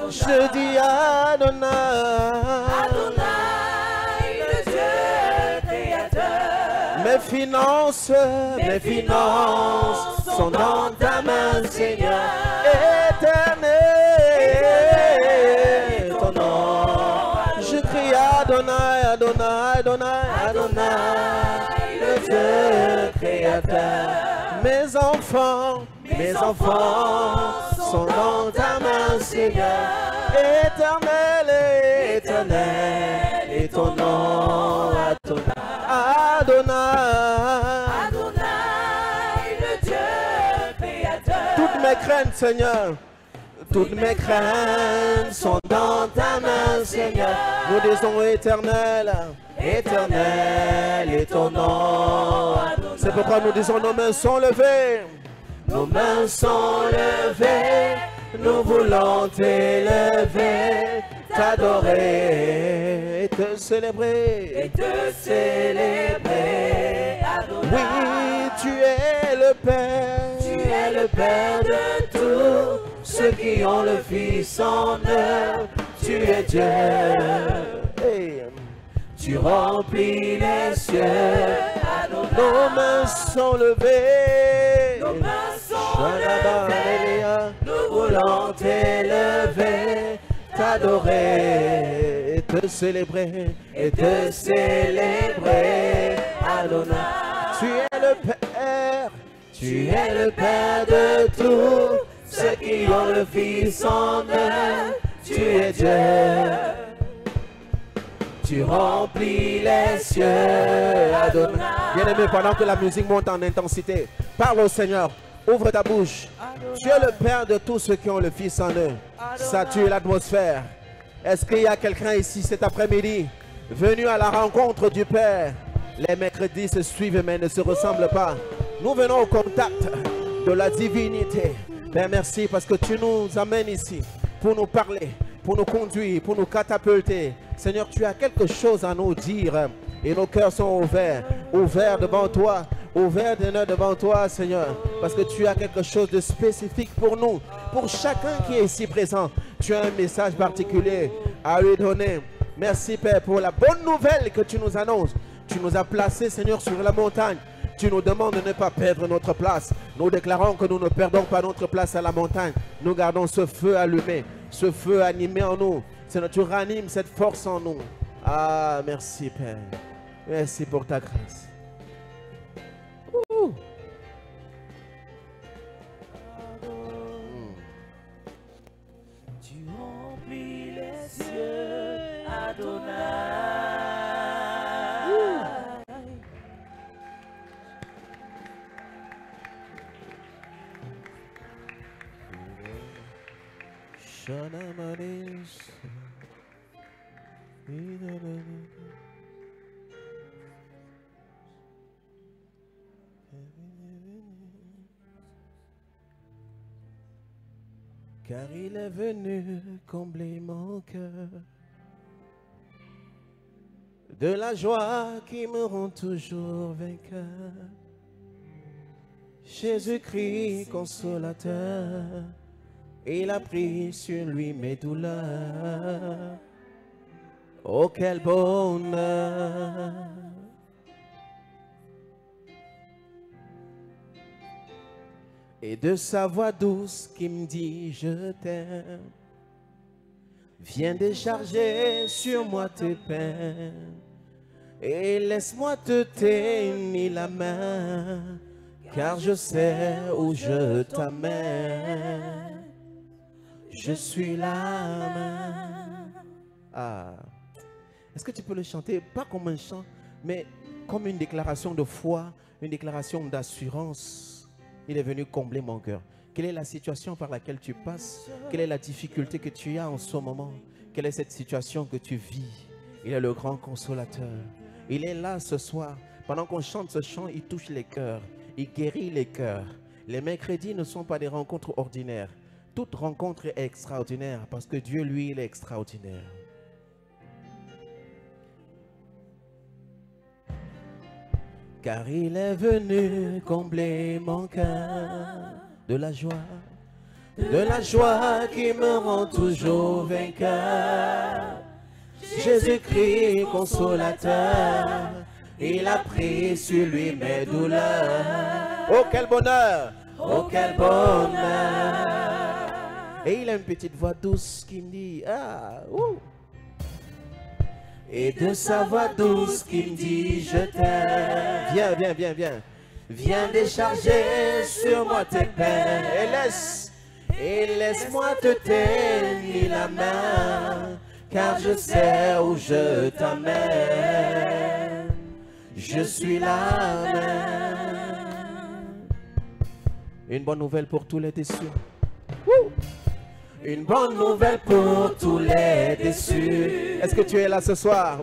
Je dis Adonai. Adonai, le Dieu créateur. Mes finances sont dans ta main, Seigneur. Éternel, ton nom. Je crie Adonai, Adonai, Adonai, Adonai, le Dieu créateur. Mes enfants sont dans ta main, Seigneur. Éternel, éternel, et ton nom, Adonai, Adonai. Adonai, le Dieu créateur. Toutes mes craintes, Seigneur, toutes mes craintes sont dans ta main, Seigneur. Nous disons éternel, éternel, et ton nom. C'est pourquoi nous disons nos mains sont levées. Nos mains sont levées, nous voulons t'élever, t'adorer et te célébrer. Et te célébrer, Adonai. Oui, tu es le Père. Tu es le Père de tous ceux qui ont le Fils en eux. Tu es Dieu. Hey. Tu remplis les cieux, Adonai. Nos mains sont levées. Nos mains sont levées. Nous voulons t'élever, t'adorer et te célébrer. et te célébrer, Adonai. Tu es le Père. Tu es le Père de tous ceux qui ont le Fils en eux. Tu es Dieu. Tu remplis les cieux, Adonai. Bien-aimé, pendant que la musique monte en intensité, parle au Seigneur. Ouvre ta bouche. Tu es le Père de tous ceux qui ont le Fils en eux. Sature l'atmosphère. Est-ce qu'il y a quelqu'un ici cet après-midi venu à la rencontre du Père? Les mercredis se suivent mais ne se ressemblent pas. Nous venons au contact de la divinité. Père, merci parce que tu nous amènes ici pour nous parler, pour nous conduire, pour nous catapulter. Seigneur, tu as quelque chose à nous dire et nos cœurs sont ouverts, ouverts devant toi, ouverts devant toi, Seigneur, parce que tu as quelque chose de spécifique pour nous, pour chacun qui est ici présent. Tu as un message particulier à lui donner. Merci, Père, pour la bonne nouvelle que tu nous annonces. Tu nous as placés, Seigneur, sur la montagne. Tu nous demandes de ne pas perdre notre place. Nous déclarons que nous ne perdons pas notre place à la montagne. Nous gardons ce feu allumé, ce feu animé en nous. Seigneur, tu ranimes cette force en nous. Ah, merci, Père. Merci pour ta grâce. Tu remplis les cieux, Adonai. Car il est venu combler mon cœur de la joie qui me rend toujours vainqueur. Jésus-Christ consolateur, il a pris sur lui mes douleurs. Oh, quel bonheur! Et de sa voix douce qui me dit je t'aime, viens décharger sur moi tes peines et laisse-moi te tenir la main, car je sais où je t'amène. Je suis la main. Ah. Est-ce que tu peux le chanter, pas comme un chant, mais comme une déclaration de foi, une déclaration d'assurance? Il est venu combler mon cœur. Quelle est la situation par laquelle tu passes? Quelle est la difficulté que tu as en ce moment? Quelle est cette situation que tu vis? Il est le grand consolateur. Il est là ce soir. Pendant qu'on chante ce chant, il touche les cœurs. Il guérit les cœurs. Les mercredis ne sont pas des rencontres ordinaires. Toute rencontre est extraordinaire parce que Dieu, lui, il est extraordinaire. Car il est venu combler mon cœur de la joie de la joie qui me rend toujours vainqueur. Jésus-Christ consolateur, il a pris sur lui mes douleurs. Oh quel bonheur! Oh quel bonheur! Et il a une petite voix douce qui me dit, ah, ouh. Et de sa voix douce qui me dit, je t'aime. Viens, viens, viens, viens. Viens décharger sur moi tes peines. Et laisse-moi te tenir la main, car je sais où je t'amène. Je suis la main. Une bonne nouvelle pour tous les déçus. Une bonne nouvelle pour tous les déçus. Est-ce que tu es là ce soir?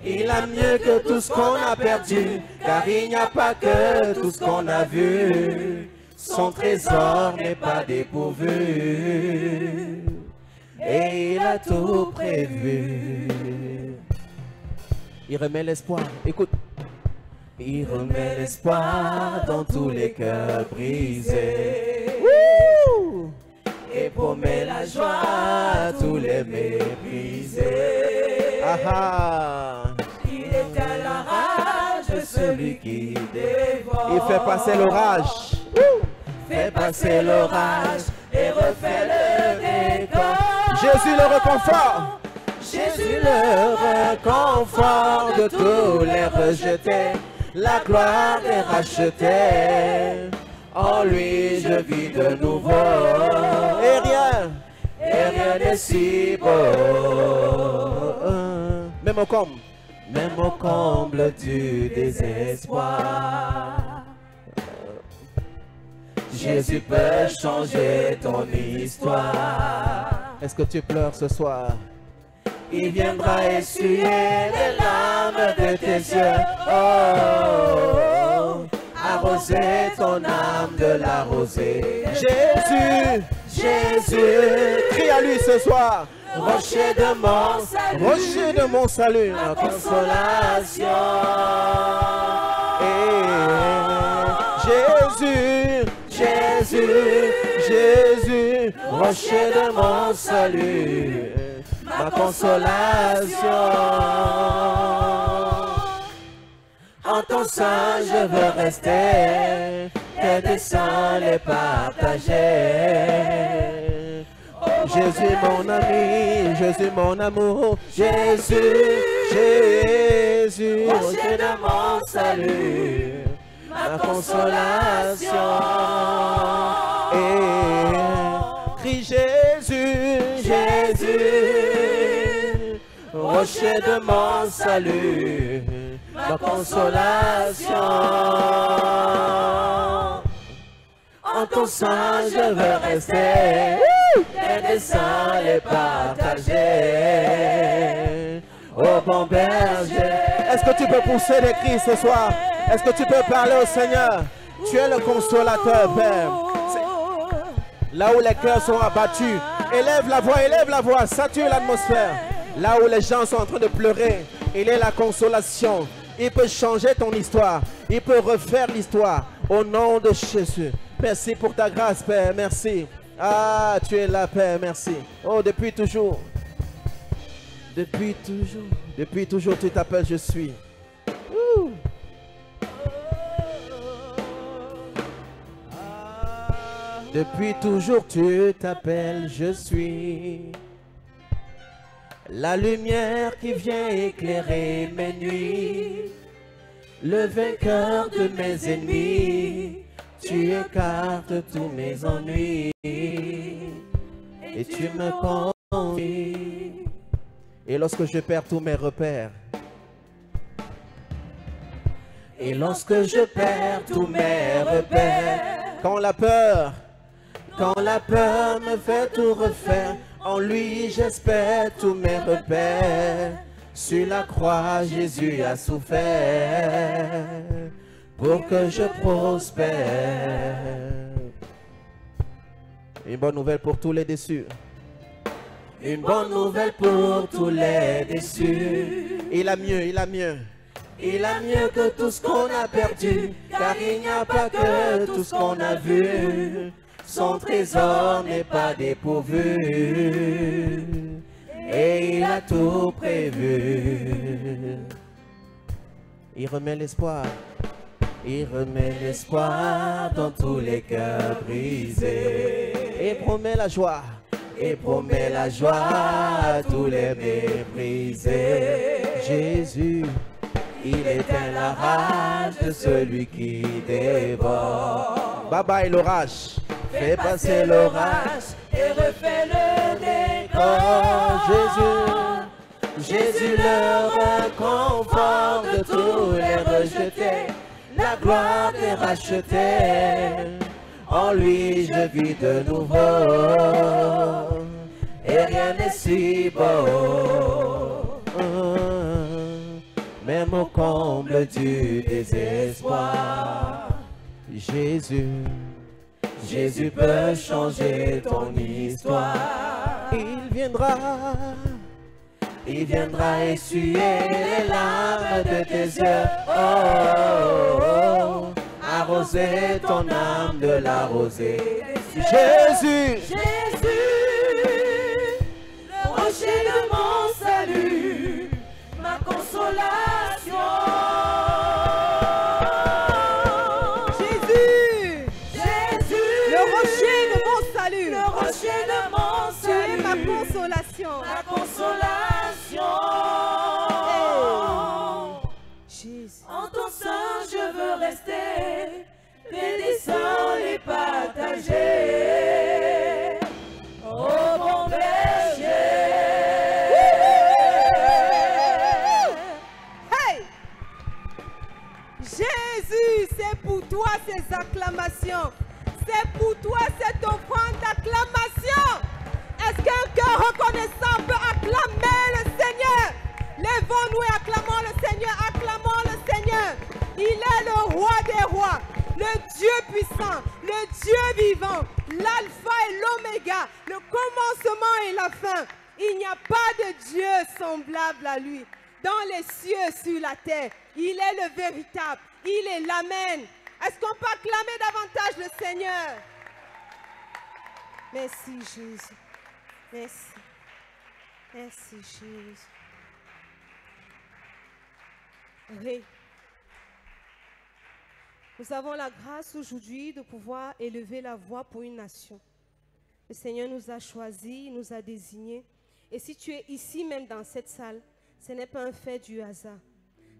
Il a mieux que tout ce qu'on a perdu, car il n'y a pas que tout ce qu'on a vu. Son trésor n'est pas dépourvu, et il a tout prévu. Il remet l'espoir. Écoute. Il remet l'espoir dans tous les cœurs brisés. Et promet la joie à tous les méprisés. Ah ah. Il éteint la rage de celui qui dévore. Il fait passer l'orage. Fait passer l'orage et refait le décor. Jésus le réconfort. Jésus le réconfort de tous les rejetés. La gloire est rachetée. En lui je vis de nouveau. Et rien n'est si beau. Même au comble du désespoir, Jésus peut changer ton histoire. Est-ce que tu pleures ce soir? Il viendra essuyer les larmes de tes yeux. Oh, arroser ton âme de la rosée. Jésus, Jésus, crie à lui ce soir. Rocher de mon salut, rocher de mon salut, ma consolation. Et Jésus, Jésus, Jésus, rocher de mon salut, ma consolation. En ton sein je veux rester, tes desseins les partager. Jésus mon ami, Jésus mon amour, Jésus, Jésus, rocher de mon salut, ma consolation. Et crie Jésus, Jésus, rocher de mon salut, ma consolation. En ton sein je veux rester, tes desseins les partager. Ô bon berger. Est-ce que tu peux pousser des cris ce soir? Est-ce que tu peux parler au Seigneur? Tu es le consolateur, Père. Là où les cœurs sont abattus, élève la voix, sature l'atmosphère. Là où les gens sont en train de pleurer, il est la consolation. Il peut changer ton histoire, il peut refaire l'histoire au nom de Jésus. Merci pour ta grâce, Père, merci. Ah, tu es là, Père, merci. Oh, depuis toujours, tu t'appelles Je suis. Ouh. Depuis toujours, tu t'appelles Je suis. La lumière qui vient éclairer mes nuits, le vainqueur de mes ennemis. Tu écartes tous mes ennuis et tu me conduis. Et lorsque je perds tous mes repères, et lorsque je perds tous mes repères, quand la peur me fait tout refaire, en lui j'espère tous mes repères. Sur la croix Jésus a souffert pour que je prospère. Une bonne nouvelle pour tous les déçus. Une bonne nouvelle pour tous les déçus. Il a mieux, il a mieux. Il a mieux que tout ce qu'on a perdu, car il n'y a pas que tout ce qu'on a vu. son trésor n'est pas dépourvu, et il a tout prévu. Il remet l'espoir. Il remet l'espoir dans tous les cœurs brisés. Et promet la joie. Et promet la joie à tous les méprisés. Jésus, il éteint la rage de celui qui dévore. bye bye l'orage. Fais passer l'orage et refait le décor. Jésus, le réconfort de tous les rejetés. La gloire est rachetée. En lui je vis de nouveau. Et rien n'est si beau. Même au comble du désespoir. Jésus peut changer ton histoire. Il viendra essuyer les larmes de tes yeux. Oh, arroser ton âme de la rosée. Jésus, le rocher de mon salut, ma consolation. Le rocher de mon salut. Le rocher de mon salut. Tu es ma consolation. Ma consolation. Jésus. En ton sein je veux rester, bénissant et partagé. Oh bon berger. Hey! Jésus, c'est pour toi ces acclamations. C'est pour toi cette offrande d'acclamation. Est-ce qu'un cœur reconnaissant peut acclamer le Seigneur? Lèvons-nous et acclamons le Seigneur, acclamons le Seigneur. Il est le roi des rois, le Dieu puissant, le Dieu vivant, l'alpha et l'oméga, le commencement et la fin. Il n'y a pas de Dieu semblable à lui. Dans les cieux, sur la terre, il est le véritable, il est l'Amen. Est-ce qu'on peut acclamer davantage le Seigneur? Merci Jésus. Merci. Merci Jésus. Oui. Nous avons la grâce aujourd'hui de pouvoir élever la voix pour une nation. Le Seigneur nous a choisis, il nous a désignés. Et si tu es ici même dans cette salle, ce n'est pas un fait du hasard.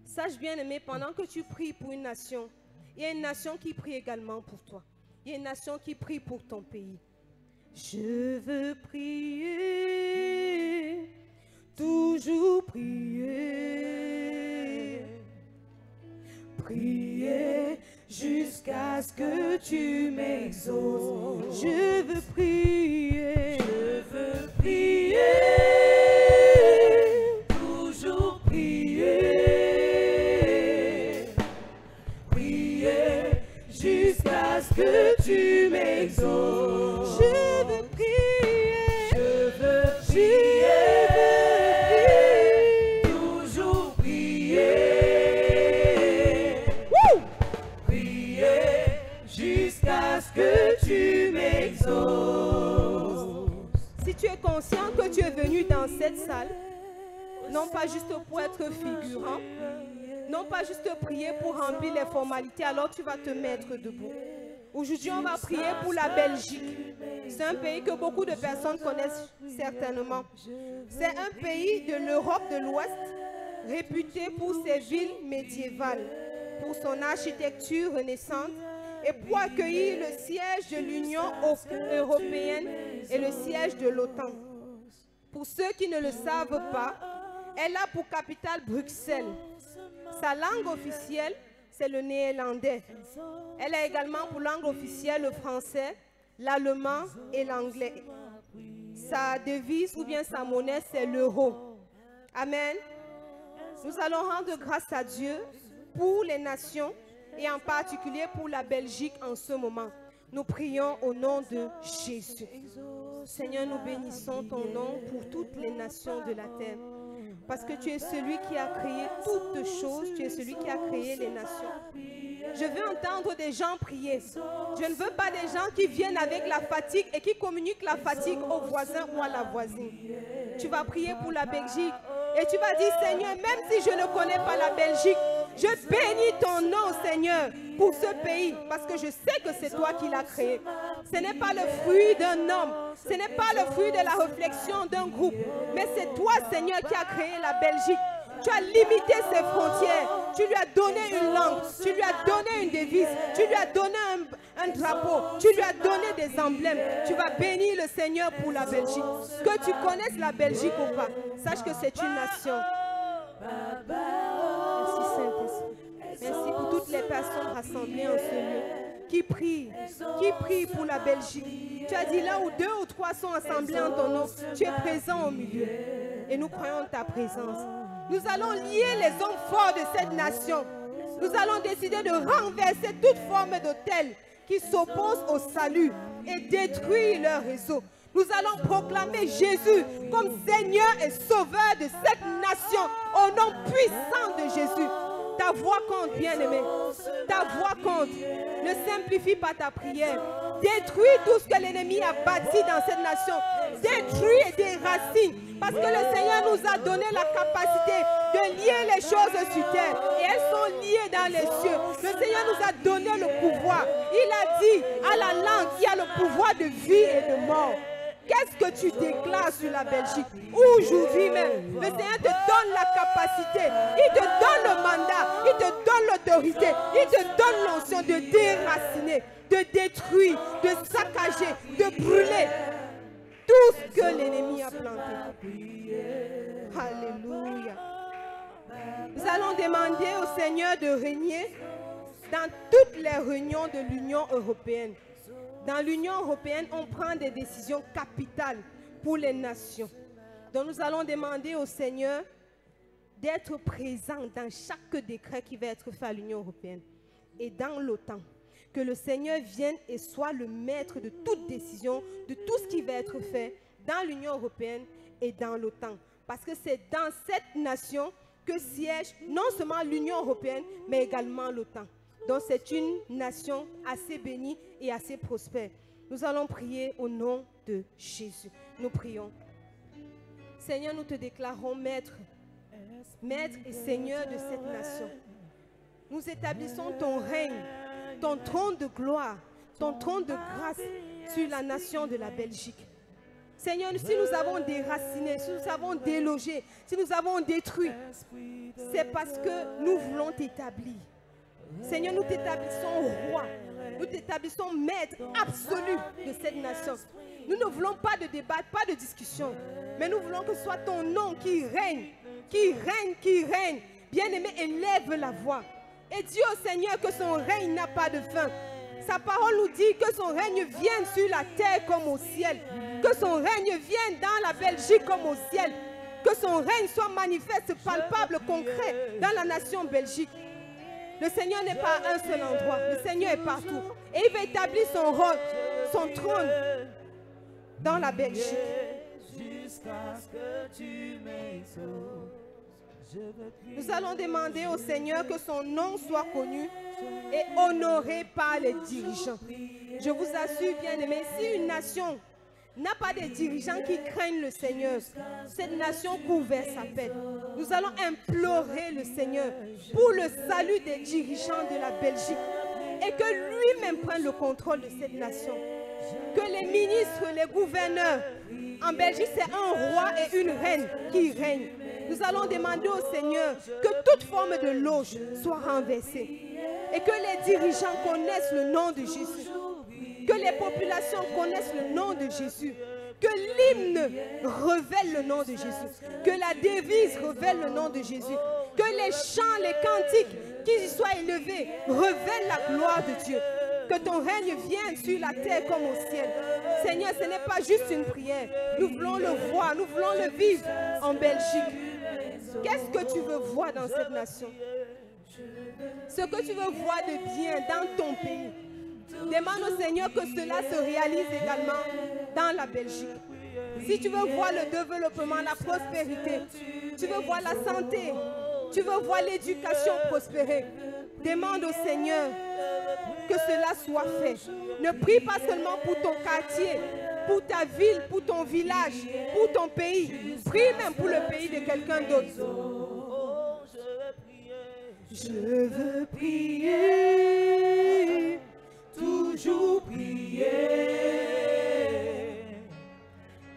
Sache bien aimé, pendant que tu pries pour une nation, il y a une nation qui prie également pour toi. Il y a une nation qui prie pour ton pays. Je veux prier, toujours prier, prier jusqu'à ce que tu m'exauces. Je veux prier, toujours prier, prier jusqu'à ce que tu m'exauces. Je veux prier, toujours prier, prier jusqu'à ce que tu m'exauces. Si tu es conscient que tu es venu dans cette salle, non pas juste pour être figurant, non pas juste prier pour remplir les formalités, alors tu vas te mettre debout. Aujourd'hui, on va prier pour la Belgique. C'est un pays que beaucoup de personnes connaissent certainement. C'est un pays de l'Europe de l'Ouest, réputé pour ses villes médiévales, pour son architecture renaissante et pour accueillir le siège de l'Union européenne et le siège de l'OTAN. Pour ceux qui ne le savent pas, elle a pour capitale Bruxelles. Sa langue officielle, c'est le néerlandais. Elle a également pour langue officielle le français, l'allemand et l'anglais. Sa devise ou bien sa monnaie, c'est l'euro. Amen. Nous allons rendre grâce à Dieu pour les nations et en particulier pour la Belgique en ce moment. Nous prions au nom de Jésus. Seigneur, nous bénissons ton nom pour toutes les nations de la terre. Parce que tu es celui qui a créé toutes choses, tu es celui qui a créé les nations. Je veux entendre des gens prier. Je ne veux pas des gens qui viennent avec la fatigue et qui communiquent la fatigue au voisin ou à la voisine. Tu vas prier pour la Belgique et tu vas dire, Seigneur, même si je ne connais pas la Belgique, je bénis ton nom, Seigneur, pour ce pays, parce que je sais que c'est toi qui l'as créé. Ce n'est pas le fruit d'un homme, ce n'est pas le fruit de la réflexion d'un groupe, mais c'est toi, Seigneur, qui as créé la Belgique. Tu as limité ses frontières, tu lui as donné une langue, tu lui as donné une devise, tu lui as donné un drapeau, tu lui as donné des emblèmes. Tu vas bénir le Seigneur pour la Belgique. Que tu connaisses la Belgique ou pas, sache que c'est une nation. Merci Saint-Esprit. Merci pour toutes les personnes rassemblées en ce lieu qui prient pour la Belgique. Tu as dit là où 2 ou 3 sont assemblés en ton nom, tu es présent au milieu. Et nous croyons en ta présence. Nous allons lier les hommes forts de cette nation. Nous allons décider de renverser toute forme d'autel qui s'oppose au salut et détruire leur réseau. Nous allons proclamer Jésus comme Seigneur et Sauveur de cette nation au nom puissant de Jésus. Ta voix compte, bien-aimé. Ta voix compte. Ne simplifie pas ta prière. Détruis tout ce que l'ennemi a bâti dans cette nation. Détruis et déracine. Parce que le Seigneur nous a donné la capacité de lier les choses sur terre. Et elles sont liées dans les cieux. Le Seigneur nous a donné le pouvoir. Il a dit à la langue, il y a le pouvoir de vie et de mort. Qu'est-ce que tu déclares sur la Belgique? Aujourd'hui même, le Seigneur te donne la capacité, il te donne le mandat, il te donne l'autorité, il te donne l'onction de déraciner, de détruire, de saccager, de brûler tout ce que l'ennemi a planté. Alléluia. Nous allons demander au Seigneur de régner dans toutes les réunions de l'Union européenne. Dans l'Union européenne, on prend des décisions capitales pour les nations. Donc nous allons demander au Seigneur d'être présent dans chaque décret qui va être fait à l'Union européenne et dans l'OTAN. Que le Seigneur vienne et soit le maître de toute décision, de tout ce qui va être fait dans l'Union européenne et dans l'OTAN. Parce que c'est dans cette nation que siège non seulement l'Union européenne, mais également l'OTAN. Donc c'est une nation assez bénie et assez prospère. Nous allons prier au nom de Jésus. Nous prions. Seigneur, nous te déclarons maître, maître et Seigneur de cette nation. Nous établissons ton règne, ton trône de gloire, ton trône de grâce sur la nation de la Belgique. Seigneur, si nous avons déraciné, si nous avons délogé, si nous avons détruit, c'est parce que nous voulons t'établir. Seigneur, nous t'établissons roi, nous t'établissons maître absolu de cette nation. Nous ne voulons pas de débat, pas de discussion, mais nous voulons que ce soit ton nom qui règne, qui règne, qui règne. Bien-aimé, élève la voix et dis au Seigneur que son règne n'a pas de fin. Sa parole nous dit que son règne vienne sur la terre comme au ciel, que son règne vienne dans la Belgique comme au ciel, que son règne soit manifeste, palpable, concret dans la nation Belgique. Le Seigneur n'est pas à un seul endroit. Le Seigneur est partout. Et il va établir son rôle, son trône dans la Belgique. Nous allons demander au Seigneur que son nom soit connu et honoré par les dirigeants. Je vous assure, bien-aimés, si une nation n'a pas de dirigeants qui craignent le Seigneur, cette nation court vers sa paix. Nous allons implorer le Seigneur pour le salut des dirigeants de la Belgique et que lui-même prenne le contrôle de cette nation. Que les ministres, les gouverneurs, en Belgique c'est un roi et une reine qui règnent. Nous allons demander au Seigneur que toute forme de loge soit renversée et que les dirigeants connaissent le nom de Jésus. Que les populations connaissent le nom de Jésus. Que l'hymne révèle le nom de Jésus. Que la devise révèle le nom de Jésus. Que les chants, les cantiques qui y soient élevés révèlent la gloire de Dieu. Que ton règne vienne sur la terre comme au ciel. Seigneur, ce n'est pas juste une prière. Nous voulons le voir, nous voulons le vivre en Belgique. Qu'est-ce que tu veux voir dans cette nation? Ce que tu veux voir de bien dans ton pays. Demande au Seigneur que cela se réalise également dans la Belgique. Si tu veux voir le développement, la prospérité, tu veux voir la santé, tu veux voir l'éducation prospérer, Demande au Seigneur que cela soit fait. Ne prie pas seulement pour ton quartier, pour ta ville, pour ton village, pour ton pays. Prie même pour le pays de quelqu'un d'autre. Je veux prier, toujours prier,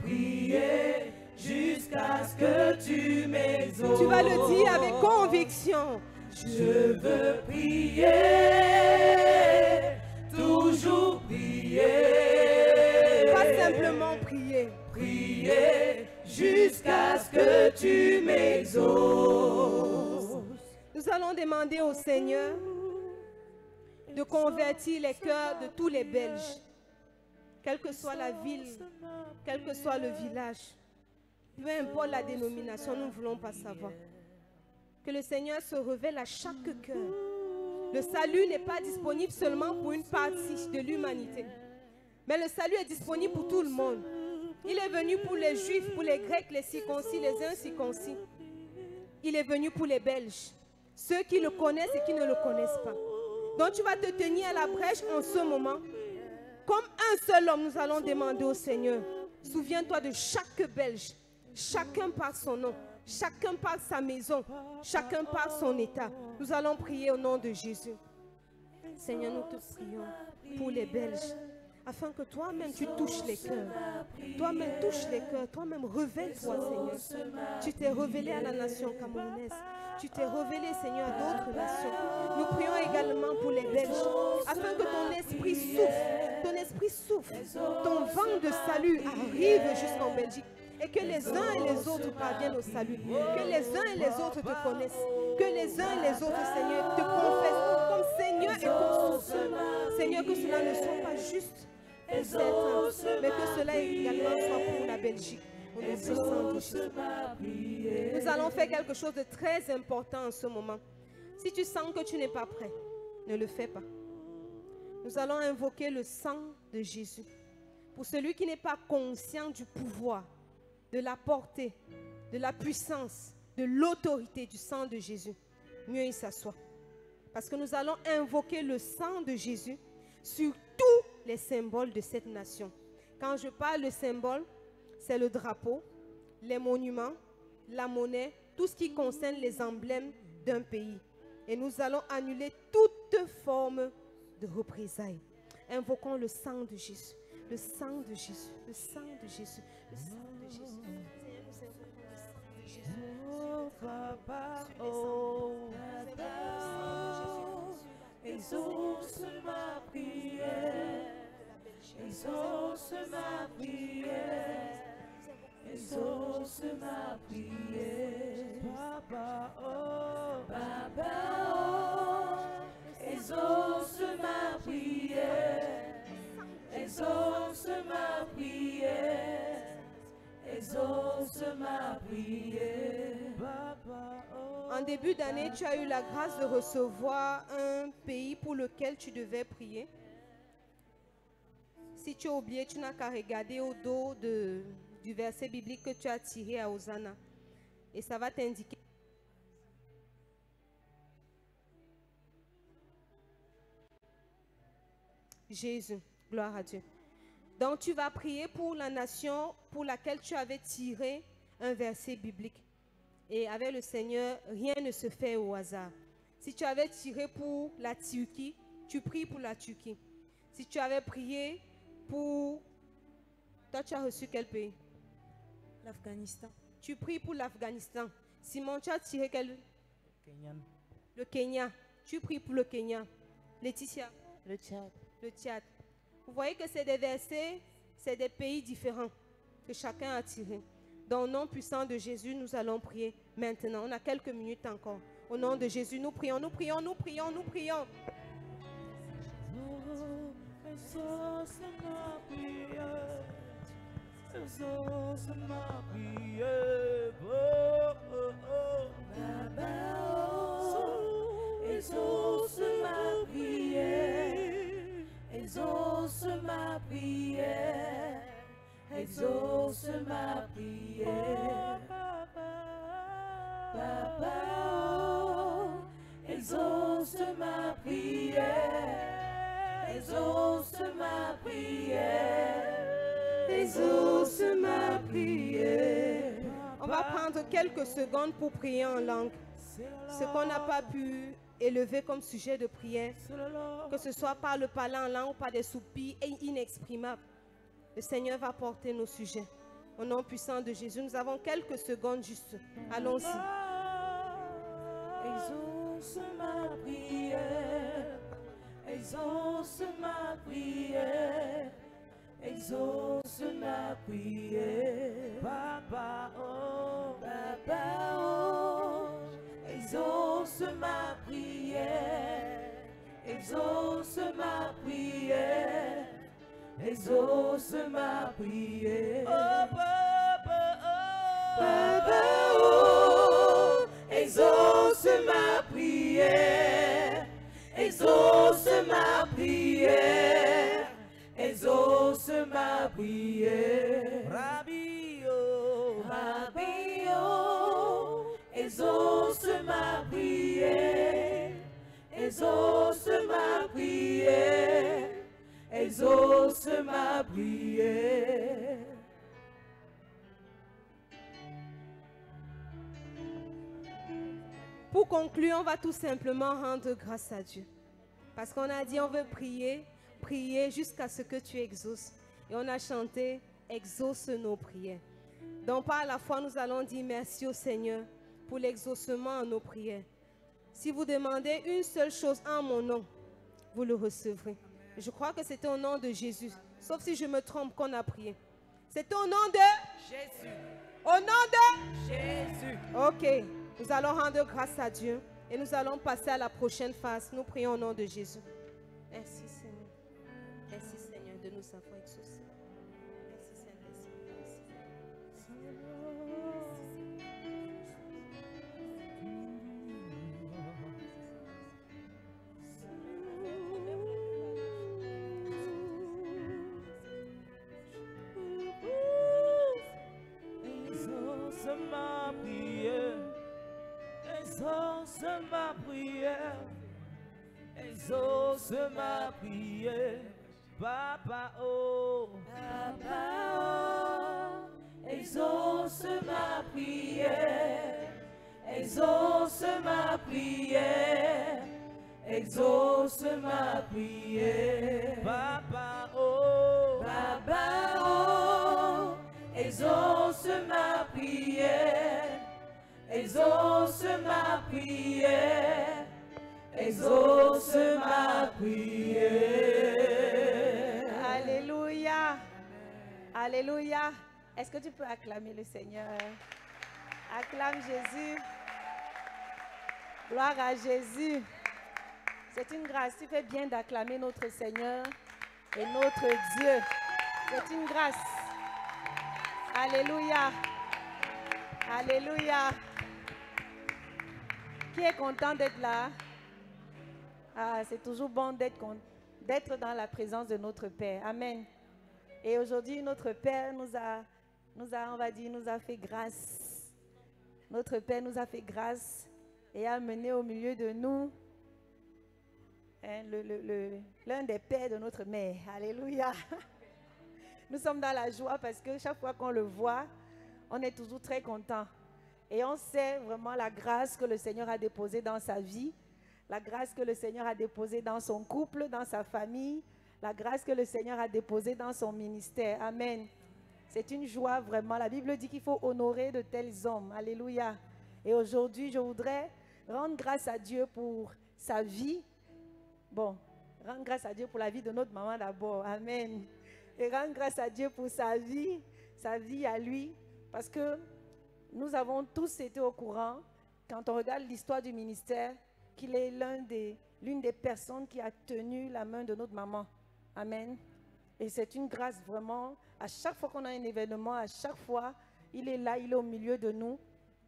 prier jusqu'à ce que tu m'exauces. Tu vas le dire avec conviction. Je veux prier, toujours prier. Pas simplement prier. Prier jusqu'à ce que tu m'exauces. Nous allons demander au Seigneur de convertir les cœurs de tous les Belges, quelle que soit la ville, quel que soit le village, peu importe la dénomination, nous ne voulons pas savoir. Que le Seigneur se révèle à chaque cœur. Le salut n'est pas disponible seulement pour une partie de l'humanité, mais le salut est disponible pour tout le monde. Il est venu pour les Juifs, pour les Grecs, les circoncis, les incirconcis. Il est venu pour les Belges, ceux qui le connaissent et qui ne le connaissent pas. Donc tu vas te tenir à la brèche en ce moment. Comme un seul homme, nous allons demander au Seigneur. Souviens-toi de chaque Belge, chacun par son nom, chacun par sa maison, chacun par son état. Nous allons prier au nom de Jésus. Seigneur, nous te prions pour les Belges, afin que toi-même tu touches les cœurs. Toi-même touche les cœurs, toi-même révèle-toi, Seigneur. Tu t'es révélé à la nation camerounaise. Tu t'es révélé, Seigneur, à d'autres nations. Nous prions également pour les Belges, afin que ton esprit souffle, ton vent de salut arrive jusqu'en Belgique. Et que les uns et les autres parviennent au salut. Que les uns et les autres te connaissent. Que les uns et les autres, Seigneur, te confessent comme Seigneur et comme Sauveur. Seigneur, que cela ne soit pas juste pour certains, mais que cela également soit pour la Belgique. Au nom puissant de Jésus. Nous allons faire quelque chose de très important en ce moment. Si tu sens que tu n'es pas prêt, ne le fais pas. Nous allons invoquer le sang de Jésus. Pour celui qui n'est pas conscient du pouvoir, de la portée, de la puissance, de l'autorité du sang de Jésus, mieux il s'assoit. Parce que nous allons invoquer le sang de Jésus sur tous les symboles de cette nation. Quand je parle de symboles, c'est le drapeau, les monuments, la monnaie, tout ce qui concerne les emblèmes d'un pays. Et nous allons annuler toute forme de représailles. Invoquons le sang de Jésus. Le sang de Jésus, le sang de Jésus, le sang de Jésus. Seigneur, nous invoquons le sang de Jésus. Oh papa, oh papa, exauce ma prière, exauce ma prière, exauce ma prière. Papa, oh exauce ma prière. Exauce ma prière, exauce ma prière. En début d'année, tu as eu la grâce de recevoir un pays pour lequel tu devais prier. Si tu as oublié, tu n'as qu'à regarder au dos du verset biblique que tu as tiré à Hosanna. Et ça va t'indiquer. Jésus. Gloire à Dieu. Donc tu vas prier pour la nation pour laquelle tu avais tiré un verset biblique. Et avec le Seigneur, rien ne se fait au hasard. Si tu avais tiré pour la Turquie, tu pries pour la Turquie. Si tu avais prié pour... Toi, tu as reçu quel pays? L'Afghanistan. Tu pries pour l'Afghanistan. Simon, tu as tiré quel? Kenyan. Le Kenya. Tu pries pour le Kenya. Laetitia? Le Tchad. Le Tchad. Vous voyez que c'est des versets, c'est des pays différents que chacun a tiré. Dans le nom puissant de Jésus, nous allons prier maintenant. On a quelques minutes encore. Au nom de Jésus, nous prions, nous prions, nous prions, nous prions. Exauce ma prière, exauce ma prière. Exauce ma prière. Exauce ma prière, exauce ma prière. Papa, oh, exauce ma exauce ma prière, exauce ma prière. On va prendre quelques secondes pour prier en langue. Ce qu'on n'a pas pu élever comme sujet de prière, que ce soit par le parler en langue ou par des soupirs inexprimables, le Seigneur va porter nos sujets. Au nom puissant de Jésus, nous avons quelques secondes juste. Allons-y. Exauce ma prière, exauce ma prière, exauce ma prière. Papa, oh, exauce ma prière, exauce ma prière, exauce ma prière. Oh, Papa, oh, exauce ma prière, exauce ma prière, exauce ma prière. Rabbi, oh, exauce ma prière, exauce ma prière, exauce ma prière. Pour conclure, on va tout simplement rendre grâce à Dieu. Parce qu'on a dit on veut prier, prier jusqu'à ce que tu exauces. Et on a chanté, exauce nos prières. Donc par la foi, nous allons dire merci au Seigneur pour l'exaucement à nos prières. Si vous demandez une seule chose en mon nom, vous le recevrez. Je crois que c'était au nom de Jésus. Sauf si je me trompe qu'on a prié. C'était au nom de Jésus. Au nom de Jésus. Ok. Nous allons rendre grâce à Dieu et nous allons passer à la prochaine phase. Nous prions au nom de Jésus. Merci Seigneur. Merci Seigneur de nous avoir exaucés. Merci Saint-Esprit. Exauce ma prière, exauce ma prière, exauce ma prière. Papa, oh, exauce ma prière, exauce ma prière, exauce ma prière. Papa, oh, exauce ma prière, exauce ma prière, exauce ma prière. Alléluia. Alléluia. Est-ce que tu peux acclamer le Seigneur? Acclame Jésus. Gloire à Jésus. C'est une grâce. Tu fais bien d'acclamer notre Seigneur et notre Dieu. C'est une grâce. Alléluia. Alléluia. Qui est content d'être là? Ah, c'est toujours bon d'être dans la présence de notre Père. Amen. Et aujourd'hui, notre Père nous a fait grâce. Notre Père nous a fait grâce et a mené au milieu de nous l'un des pères de notre mère. Alléluia. Nous sommes dans la joie parce que chaque fois qu'on le voit, on est toujours très content. Et on sait vraiment la grâce que le Seigneur a déposée dans sa vie, la grâce que le Seigneur a déposée dans son couple, dans sa famille, la grâce que le Seigneur a déposée dans son ministère. Amen. C'est une joie vraiment. La Bible dit qu'il faut honorer de tels hommes. Alléluia. Et aujourd'hui, je voudrais rendre grâce à Dieu pour sa vie. Bon, rendre grâce à Dieu pour la vie de notre maman d'abord. Amen. Et rendre grâce à Dieu pour sa vie à lui. Parce que nous avons tous été au courant, quand on regarde l'histoire du ministère, qu'il est l'une des personnes qui a tenu la main de notre maman. Amen. Et c'est une grâce vraiment. À chaque fois qu'on a un événement, à chaque fois, il est là, il est au milieu de nous.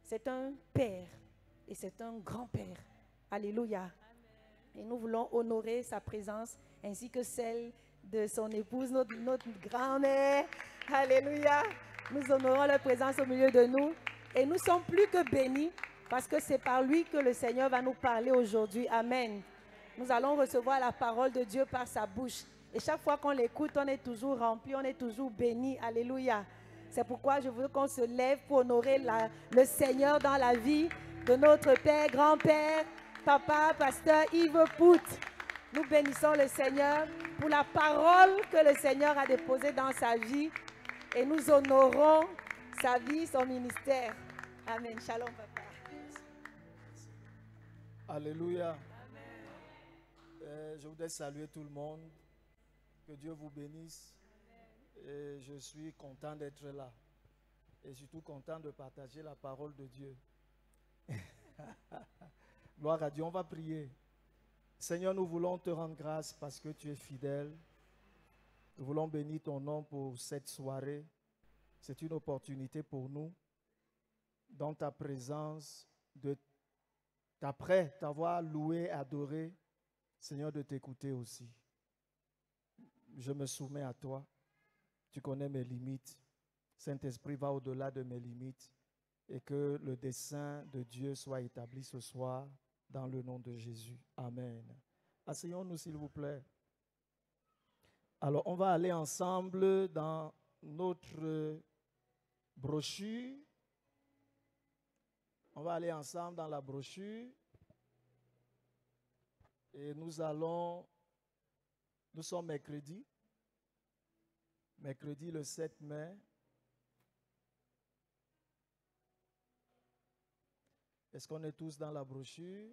C'est un père et c'est un grand-père. Alléluia. Et nous voulons honorer sa présence ainsi que celle de son épouse, notre grand-mère. Alléluia. Nous honorons leur présence au milieu de nous. Et nous sommes plus que bénis parce que c'est par lui que le Seigneur va nous parler aujourd'hui. Amen. nous allons recevoir la parole de Dieu par sa bouche. Et chaque fois qu'on l'écoute, on est toujours rempli, on est toujours béni. Alléluia. C'est pourquoi je veux qu'on se lève pour honorer le Seigneur dans la vie de notre Père, grand-père, papa, pasteur Yves Pout. Nous bénissons le Seigneur pour la parole que le Seigneur a déposée dans sa vie et nous honorons sa vie, son ministère. Amen. Shalom, papa. Alléluia. Je voudrais saluer tout le monde. Que Dieu vous bénisse. Et je suis content d'être là. Et surtout content de partager la parole de Dieu. Gloire à Dieu. On va prier. Seigneur, nous voulons te rendre grâce parce que tu es fidèle. Nous voulons bénir ton nom pour cette soirée. C'est une opportunité pour nous, dans ta présence, après t'avoir loué, adoré, Seigneur, de t'écouter aussi. Je me soumets à toi. Tu connais mes limites. Saint-Esprit va au-delà de mes limites et que le dessein de Dieu soit établi ce soir dans le nom de Jésus. Amen. Asseyons-nous s'il vous plaît. Alors, on va aller ensemble dans notre brochure. On va aller ensemble dans la brochure. Et nous sommes mercredi le 7 mai. Est-ce qu'on est tous dans la brochure?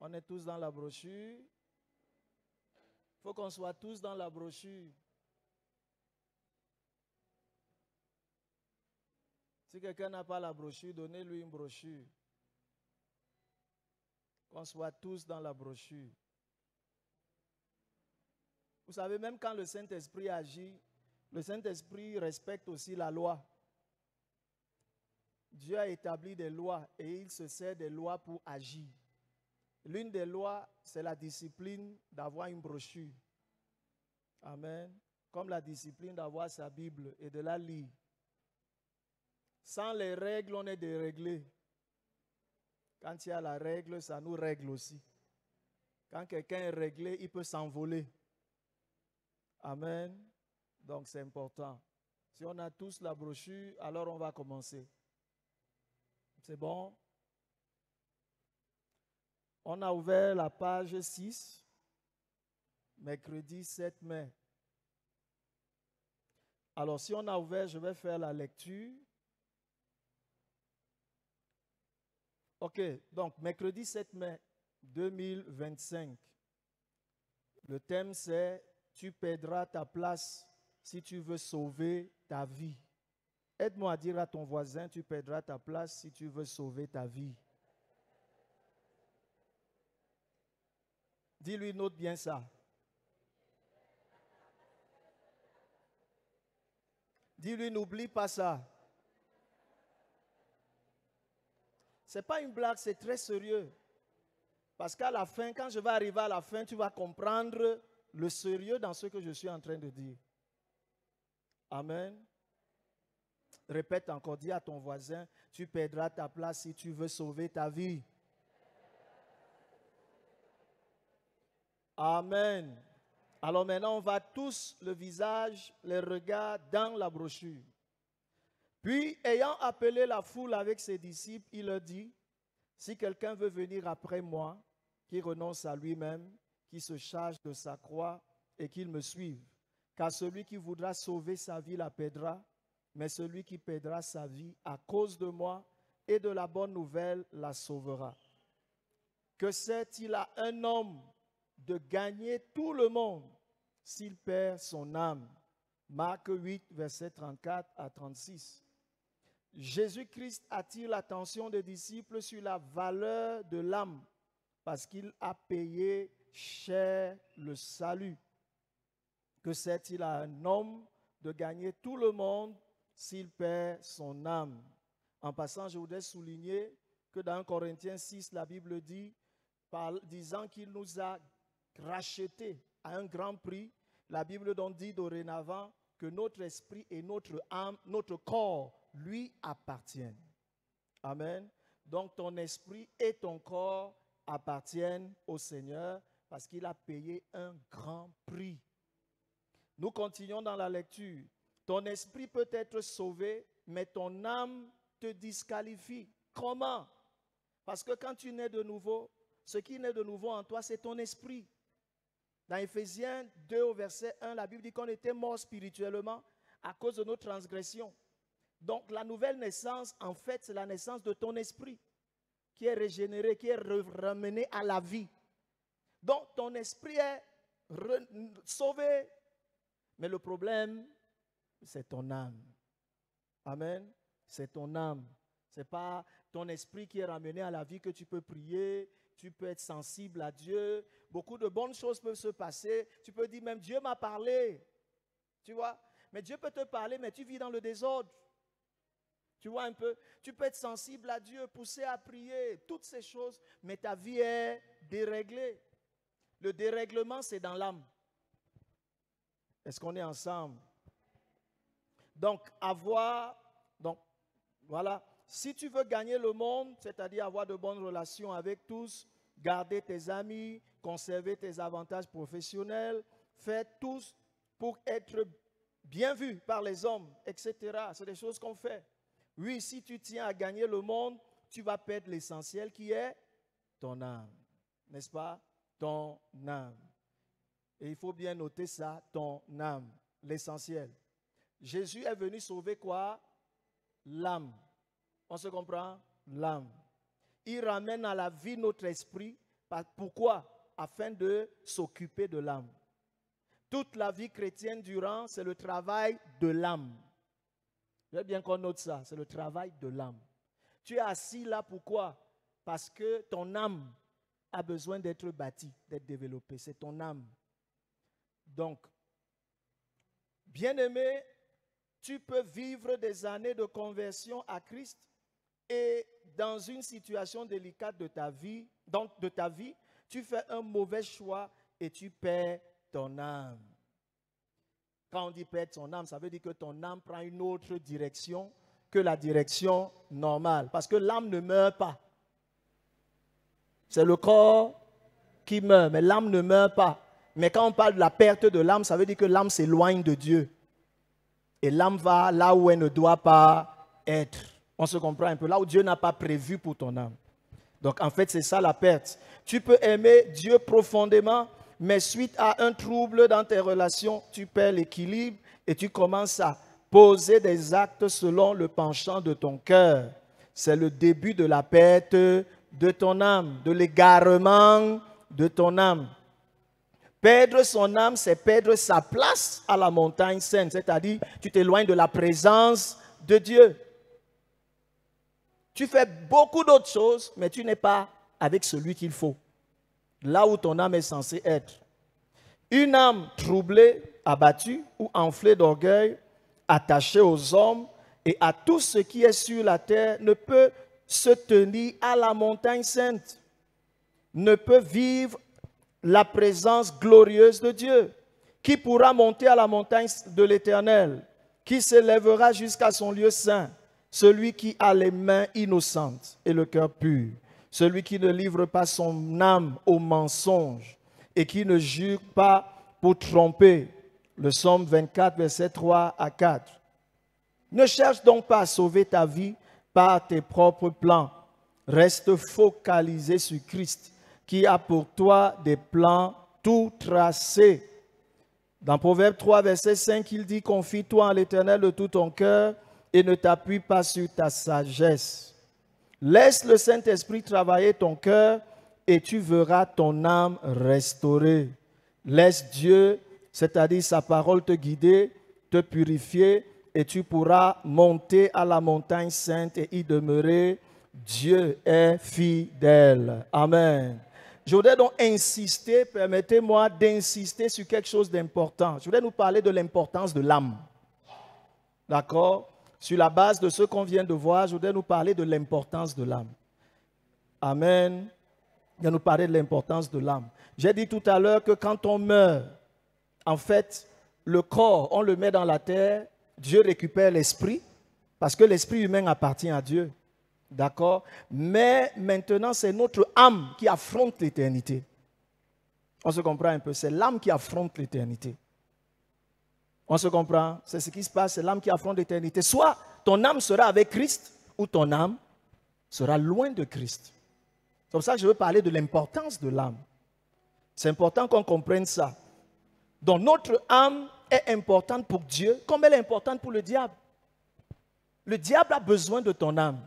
On est tous dans la brochure. Il faut qu'on soit tous dans la brochure. Si quelqu'un n'a pas la brochure, donnez-lui une brochure. Qu'on soit tous dans la brochure. Vous savez, même quand le Saint-Esprit agit, le Saint-Esprit respecte aussi la loi. Dieu a établi des lois et il se sert des lois pour agir. L'une des lois, c'est la discipline d'avoir une brochure. Amen. Comme la discipline d'avoir sa Bible et de la lire. Sans les règles, on est déréglé. Quand il y a la règle, ça nous règle aussi. Quand quelqu'un est réglé, il peut s'envoler. Amen. Donc c'est important. Si on a tous la brochure, alors on va commencer. C'est bon? On a ouvert la page 6, mercredi 7 mai. Alors si on a ouvert, je vais faire la lecture. Ok, donc mercredi 7 mai 2025. Le thème c'est « Tu perdras ta place si tu veux sauver ta vie ». Aide-moi à dire à ton voisin « Tu perdras ta place si tu veux sauver ta vie ». Dis-lui, note bien ça. Dis-lui, n'oublie pas ça. Ce n'est pas une blague, c'est très sérieux. Parce qu'à la fin, quand je vais arriver à la fin, tu vas comprendre le sérieux dans ce que je suis en train de dire. Amen. Répète encore, dis à ton voisin, tu perdras ta place si tu veux sauver ta vie. Amen. Alors maintenant, on va tous le visage, les regards dans la brochure. Puis, ayant appelé la foule avec ses disciples, il leur dit, si quelqu'un veut venir après moi, qu'il renonce à lui-même, qu'il se charge de sa croix et qu'il me suive. Car celui qui voudra sauver sa vie la perdra, mais celui qui perdra sa vie à cause de moi et de la bonne nouvelle la sauvera. Que sert-il à un homme de gagner tout le monde s'il perd son âme? Marc 8, versets 34 à 36. Jésus-Christ attire l'attention des disciples sur la valeur de l'âme parce qu'il a payé cher le salut. Que sert-il à un homme de gagner tout le monde s'il perd son âme? En passant, je voudrais souligner que dans Corinthiens 6, la Bible dit, disant qu'il nous a rachetés à un grand prix, la Bible donc dit dorénavant que notre esprit et notre âme, notre corps, lui appartiennent. Amen. Donc ton esprit et ton corps appartiennent au Seigneur parce qu'il a payé un grand prix. Nous continuons dans la lecture. Ton esprit peut être sauvé, mais ton âme te disqualifie. Comment? Parce que quand tu nais de nouveau, ce qui naît de nouveau en toi, c'est ton esprit. Dans Éphésiens 2 au verset 1, la Bible dit qu'on était mort spirituellement à cause de nos transgressions. Donc la nouvelle naissance, en fait, c'est la naissance de ton esprit qui est régénéré, qui est ramené à la vie. Donc ton esprit est sauvé, mais le problème, c'est ton âme. Amen. C'est ton âme. Ce n'est pas ton esprit qui est ramené à la vie que tu peux prier, tu peux être sensible à Dieu. Beaucoup de bonnes choses peuvent se passer. Tu peux dire même Dieu m'a parlé. Tu vois? Mais Dieu peut te parler, mais tu vis dans le désordre. Tu vois un peu? Tu peux être sensible à Dieu, poussé à prier, toutes ces choses, mais ta vie est déréglée. Le dérèglement, c'est dans l'âme. Est-ce qu'on est ensemble? Donc, voilà. Si tu veux gagner le monde, c'est-à-dire avoir de bonnes relations avec tous, garder tes amis, conserver tes avantages professionnels, faire tous pour être bien vu par les hommes, etc. C'est des choses qu'on fait. Oui, si tu tiens à gagner le monde, tu vas perdre l'essentiel qui est ton âme. N'est-ce pas? Ton âme. Et il faut bien noter ça, ton âme, l'essentiel. Jésus est venu sauver quoi? L'âme. On se comprend? L'âme. Il ramène à la vie notre esprit. Pourquoi? Afin de s'occuper de l'âme. Toute la vie chrétienne durant, c'est le travail de l'âme. Je veux bien qu'on note ça, c'est le travail de l'âme. Tu es assis là, pourquoi? Parce que ton âme a besoin d'être bâtie, d'être développée. C'est ton âme. Donc, bien-aimé, tu peux vivre des années de conversion à Christ et dans une situation délicate de ta vie, tu fais un mauvais choix et tu perds ton âme. Quand on dit perdre son âme, ça veut dire que ton âme prend une autre direction que la direction normale. Parce que l'âme ne meurt pas. C'est le corps qui meurt, mais l'âme ne meurt pas. Mais quand on parle de la perte de l'âme, ça veut dire que l'âme s'éloigne de Dieu. Et l'âme va là où elle ne doit pas être. On se comprend un peu, là où Dieu n'a pas prévu pour ton âme. Donc en fait, c'est ça la perte. Tu peux aimer Dieu profondément, mais suite à un trouble dans tes relations, tu perds l'équilibre et tu commences à poser des actes selon le penchant de ton cœur. C'est le début de la perte de ton âme, de l'égarement de ton âme. Perdre son âme, c'est perdre sa place à la montagne sainte, c'est-à-dire tu t'éloignes de la présence de Dieu. Tu fais beaucoup d'autres choses, mais tu n'es pas avec celui qu'il faut, là où ton âme est censée être. Une âme troublée, abattue ou enflée d'orgueil, attachée aux hommes et à tout ce qui est sur la terre, ne peut se tenir à la montagne sainte, ne peut vivre la présence glorieuse de Dieu. Qui pourra monter à la montagne de l'Éternel? Qui s'élèvera jusqu'à son lieu saint? Celui qui a les mains innocentes et le cœur pur. Celui qui ne livre pas son âme au mensonge et qui ne jure pas pour tromper. Le psaume 24, versets 3 à 4. Ne cherche donc pas à sauver ta vie par tes propres plans. Reste focalisé sur Christ, qui a pour toi des plans tout tracés. Dans Proverbe 3, verset 5, il dit « Confie-toi en l'Éternel de tout ton cœur et ne t'appuie pas sur ta sagesse. Laisse le Saint-Esprit travailler ton cœur et tu verras ton âme restaurée. Laisse Dieu, c'est-à-dire sa parole, te guider, te purifier et tu pourras monter à la montagne sainte et y demeurer. Dieu est fidèle. » Amen. Je voudrais donc insister, permettez-moi d'insister sur quelque chose d'important. Je voudrais nous parler de l'importance de l'âme. D'accord? Sur la base de ce qu'on vient de voir, je voudrais nous parler de l'importance de l'âme. Amen. Je vais nous parler de l'importance de l'âme. J'ai dit tout à l'heure que quand on meurt, en fait, le corps, on le met dans la terre, Dieu récupère l'esprit, parce que l'esprit humain appartient à Dieu. D'accord? Mais maintenant, c'est notre âme qui affronte l'éternité. On se comprend un peu? C'est l'âme qui affronte l'éternité. On se comprend? C'est ce qui se passe, c'est l'âme qui affronte l'éternité. Soit ton âme sera avec Christ, ou ton âme sera loin de Christ. C'est pour ça que je veux parler de l'importance de l'âme. C'est important qu'on comprenne ça. Donc notre âme est importante pour Dieu, comme elle est importante pour le diable. Le diable a besoin de ton âme.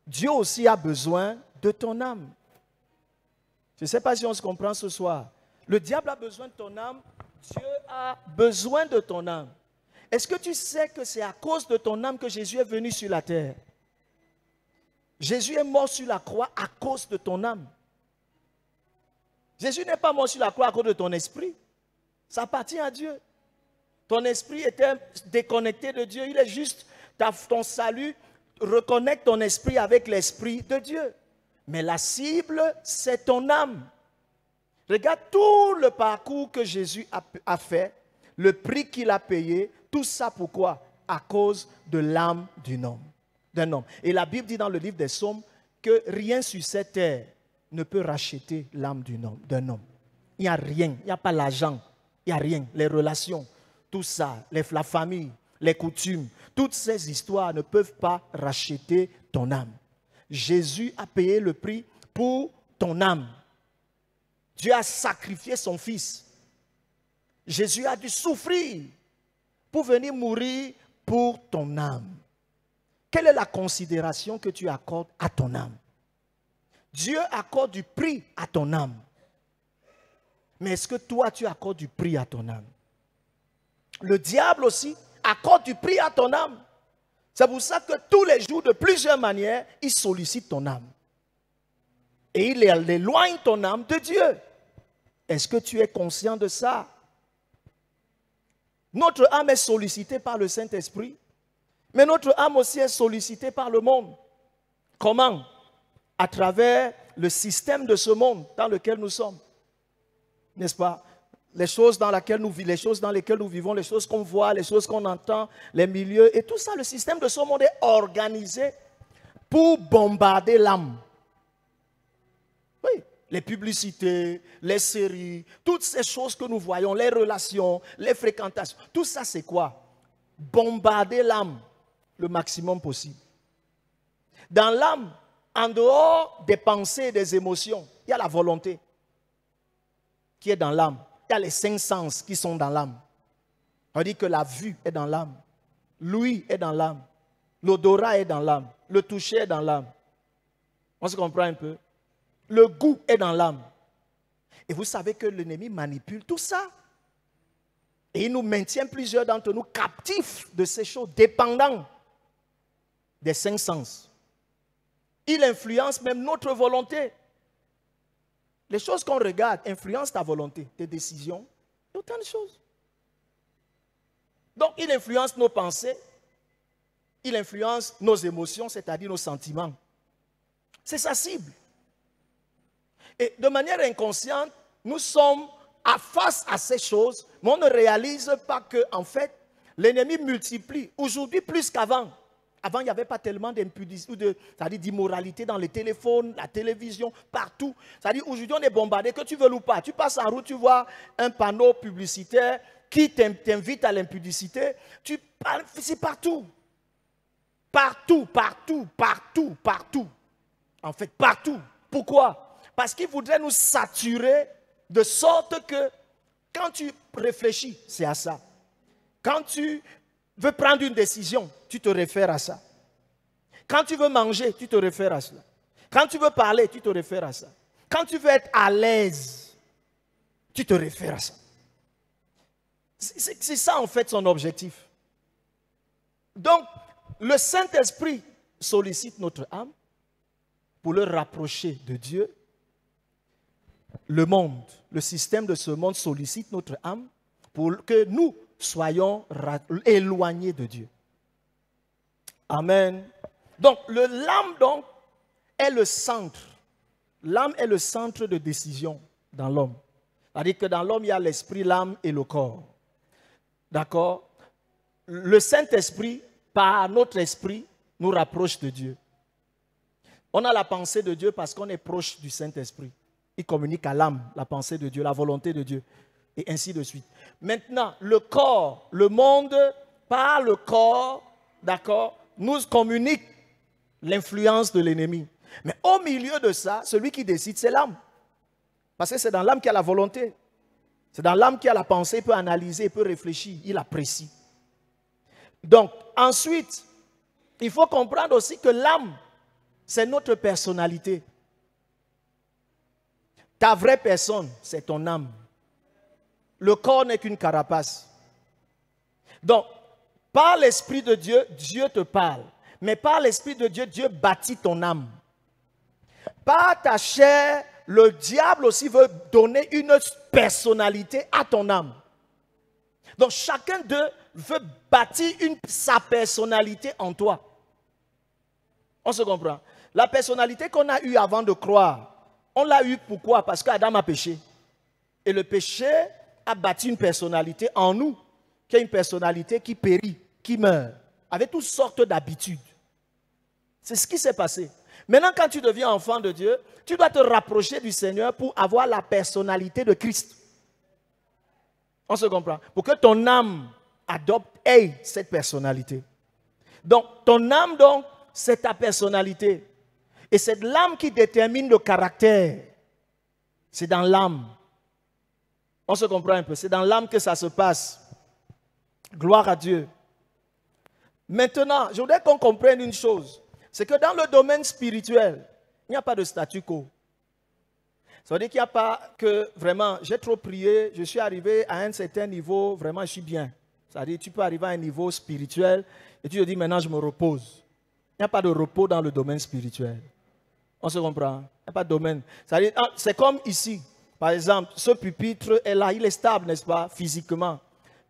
Dieu aussi a besoin de ton âme. Je ne sais pas si on se comprend ce soir. Le diable a besoin de ton âme. Dieu a besoin de ton âme. Est-ce que tu sais que c'est à cause de ton âme que Jésus est venu sur la terre? Jésus est mort sur la croix à cause de ton âme. Jésus n'est pas mort sur la croix à cause de ton esprit. Ça appartient à Dieu. Ton esprit était déconnecté de Dieu. Il est juste ton salut. Reconnecte ton esprit avec l'esprit de Dieu. Mais la cible, c'est ton âme. Regarde tout le parcours que Jésus a fait, le prix qu'il a payé, tout ça pourquoi? À cause de l'âme d'un homme. Et la Bible dit dans le livre des Psaumes que rien sur cette terre ne peut racheter l'âme d'un homme. Il n'y a rien, il n'y a pas l'argent, il n'y a rien. Les relations, tout ça, la famille, les coutumes, toutes ces histoires ne peuvent pas racheter ton âme. Jésus a payé le prix pour ton âme. Dieu a sacrifié son fils. Jésus a dû souffrir pour venir mourir pour ton âme. Quelle est la considération que tu accordes à ton âme? Dieu accorde du prix à ton âme. Mais est-ce que toi, tu accordes du prix à ton âme? Le diable aussi accorde du prix à ton âme. C'est pour ça que tous les jours, de plusieurs manières, il sollicite ton âme. Et il éloigne ton âme de Dieu. Est-ce que tu es conscient de ça? Notre âme est sollicitée par le Saint-Esprit. Mais notre âme aussi est sollicitée par le monde. Comment? À travers le système de ce monde dans lequel nous sommes. N'est-ce pas? Les choses dans lesquelles nous vivons, les choses qu'on voit, les choses qu'on entend, les milieux, et tout ça, le système de ce monde est organisé pour bombarder l'âme. Oui, les publicités, les séries, toutes ces choses que nous voyons, les relations, les fréquentations, tout ça c'est quoi? Bombarder l'âme le maximum possible. Dans l'âme, en dehors des pensées et des émotions, il y a la volonté qui est dans l'âme. Il y a les 5 sens qui sont dans l'âme. On dit que la vue est dans l'âme, l'ouïe est dans l'âme, l'odorat est dans l'âme, le toucher est dans l'âme. On se comprend un peu? Le goût est dans l'âme. Et vous savez que l'ennemi manipule tout ça. Et il nous maintient plusieurs d'entre nous captifs de ces choses, dépendants des 5 sens. Il influence même notre volonté. Les choses qu'on regarde influencent ta volonté, tes décisions, et autant de choses. Donc, il influence nos pensées, il influence nos émotions, c'est-à-dire nos sentiments. C'est sa cible. Et de manière inconsciente, nous sommes face à ces choses, mais on ne réalise pas que, en fait, l'ennemi multiplie aujourd'hui plus qu'avant. Avant, il n'y avait pas tellement d'impudicité, c'est-à-dire d'immoralité dans les téléphones, la télévision, partout. C'est-à-dire aujourd'hui, on est bombardé, que tu veux ou pas. Tu passes en route, tu vois un panneau publicitaire qui t'invite à l'impudicité. C'est partout. Partout, partout, partout, partout. En fait, partout. Pourquoi? Parce qu'il voudrait nous saturer de sorte que quand tu réfléchis, c'est à ça. Quand tu veux prendre une décision, tu te réfères à ça. Quand tu veux manger, tu te réfères à cela. Quand tu veux parler, tu te réfères à ça. Quand tu veux être à l'aise, tu te réfères à ça. C'est ça en fait son objectif. Donc, le Saint-Esprit sollicite notre âme pour le rapprocher de Dieu. Le monde, le système de ce monde sollicite notre âme pour que nous soyons éloignés de Dieu. Amen. Donc, l'âme donc est le centre. L'âme est le centre de décision dans l'homme. C'est-à-dire que dans l'homme, il y a l'esprit, l'âme et le corps. D'accord? Le Saint-Esprit, par notre esprit, nous rapproche de Dieu. On a la pensée de Dieu parce qu'on est proche du Saint-Esprit. Il communique à l'âme la pensée de Dieu, la volonté de Dieu, et ainsi de suite. Maintenant, le corps, le monde, par le corps, d'accord, nous communique l'influence de l'ennemi. Mais au milieu de ça, celui qui décide, c'est l'âme. Parce que c'est dans l'âme qu'il y a la volonté. C'est dans l'âme qu'il y a la pensée, il peut analyser, il peut réfléchir, il apprécie. Donc, ensuite, il faut comprendre aussi que l'âme, c'est notre personnalité. Ta vraie personne, c'est ton âme. Le corps n'est qu'une carapace. Donc, par l'Esprit de Dieu, Dieu te parle. Mais par l'Esprit de Dieu, Dieu bâtit ton âme. Par ta chair, le diable aussi veut donner une personnalité à ton âme. Donc, chacun d'eux veut bâtir sa personnalité en toi. On se comprend? La personnalité qu'on a eue avant de croire, on l'a eue pourquoi? Parce qu'Adam a péché. Et le péché a bâti une personnalité en nous, qui est une personnalité qui périt, qui meurt, avec toutes sortes d'habitudes. C'est ce qui s'est passé. Maintenant, quand tu deviens enfant de Dieu, tu dois te rapprocher du Seigneur pour avoir la personnalité de Christ. On se comprend? Pour que ton âme adopte cette personnalité. Donc, ton âme, donc, c'est ta personnalité. Et c'est l'âme qui détermine le caractère. C'est dans l'âme. On se comprend un peu. C'est dans l'âme que ça se passe. Gloire à Dieu. Maintenant, je voudrais qu'on comprenne une chose. C'est que dans le domaine spirituel, il n'y a pas de statu quo. Ça veut dire qu'il n'y a pas que vraiment, j'ai trop prié, je suis arrivé à un certain niveau, vraiment je suis bien. Ça veut dire tu peux arriver à un niveau spirituel et tu te dis maintenant je me repose. Il n'y a pas de repos dans le domaine spirituel. On se comprend? Il n'y a pas de domaine. C'est comme ici. Par exemple, ce pupitre est là, il est stable, n'est-ce pas, physiquement.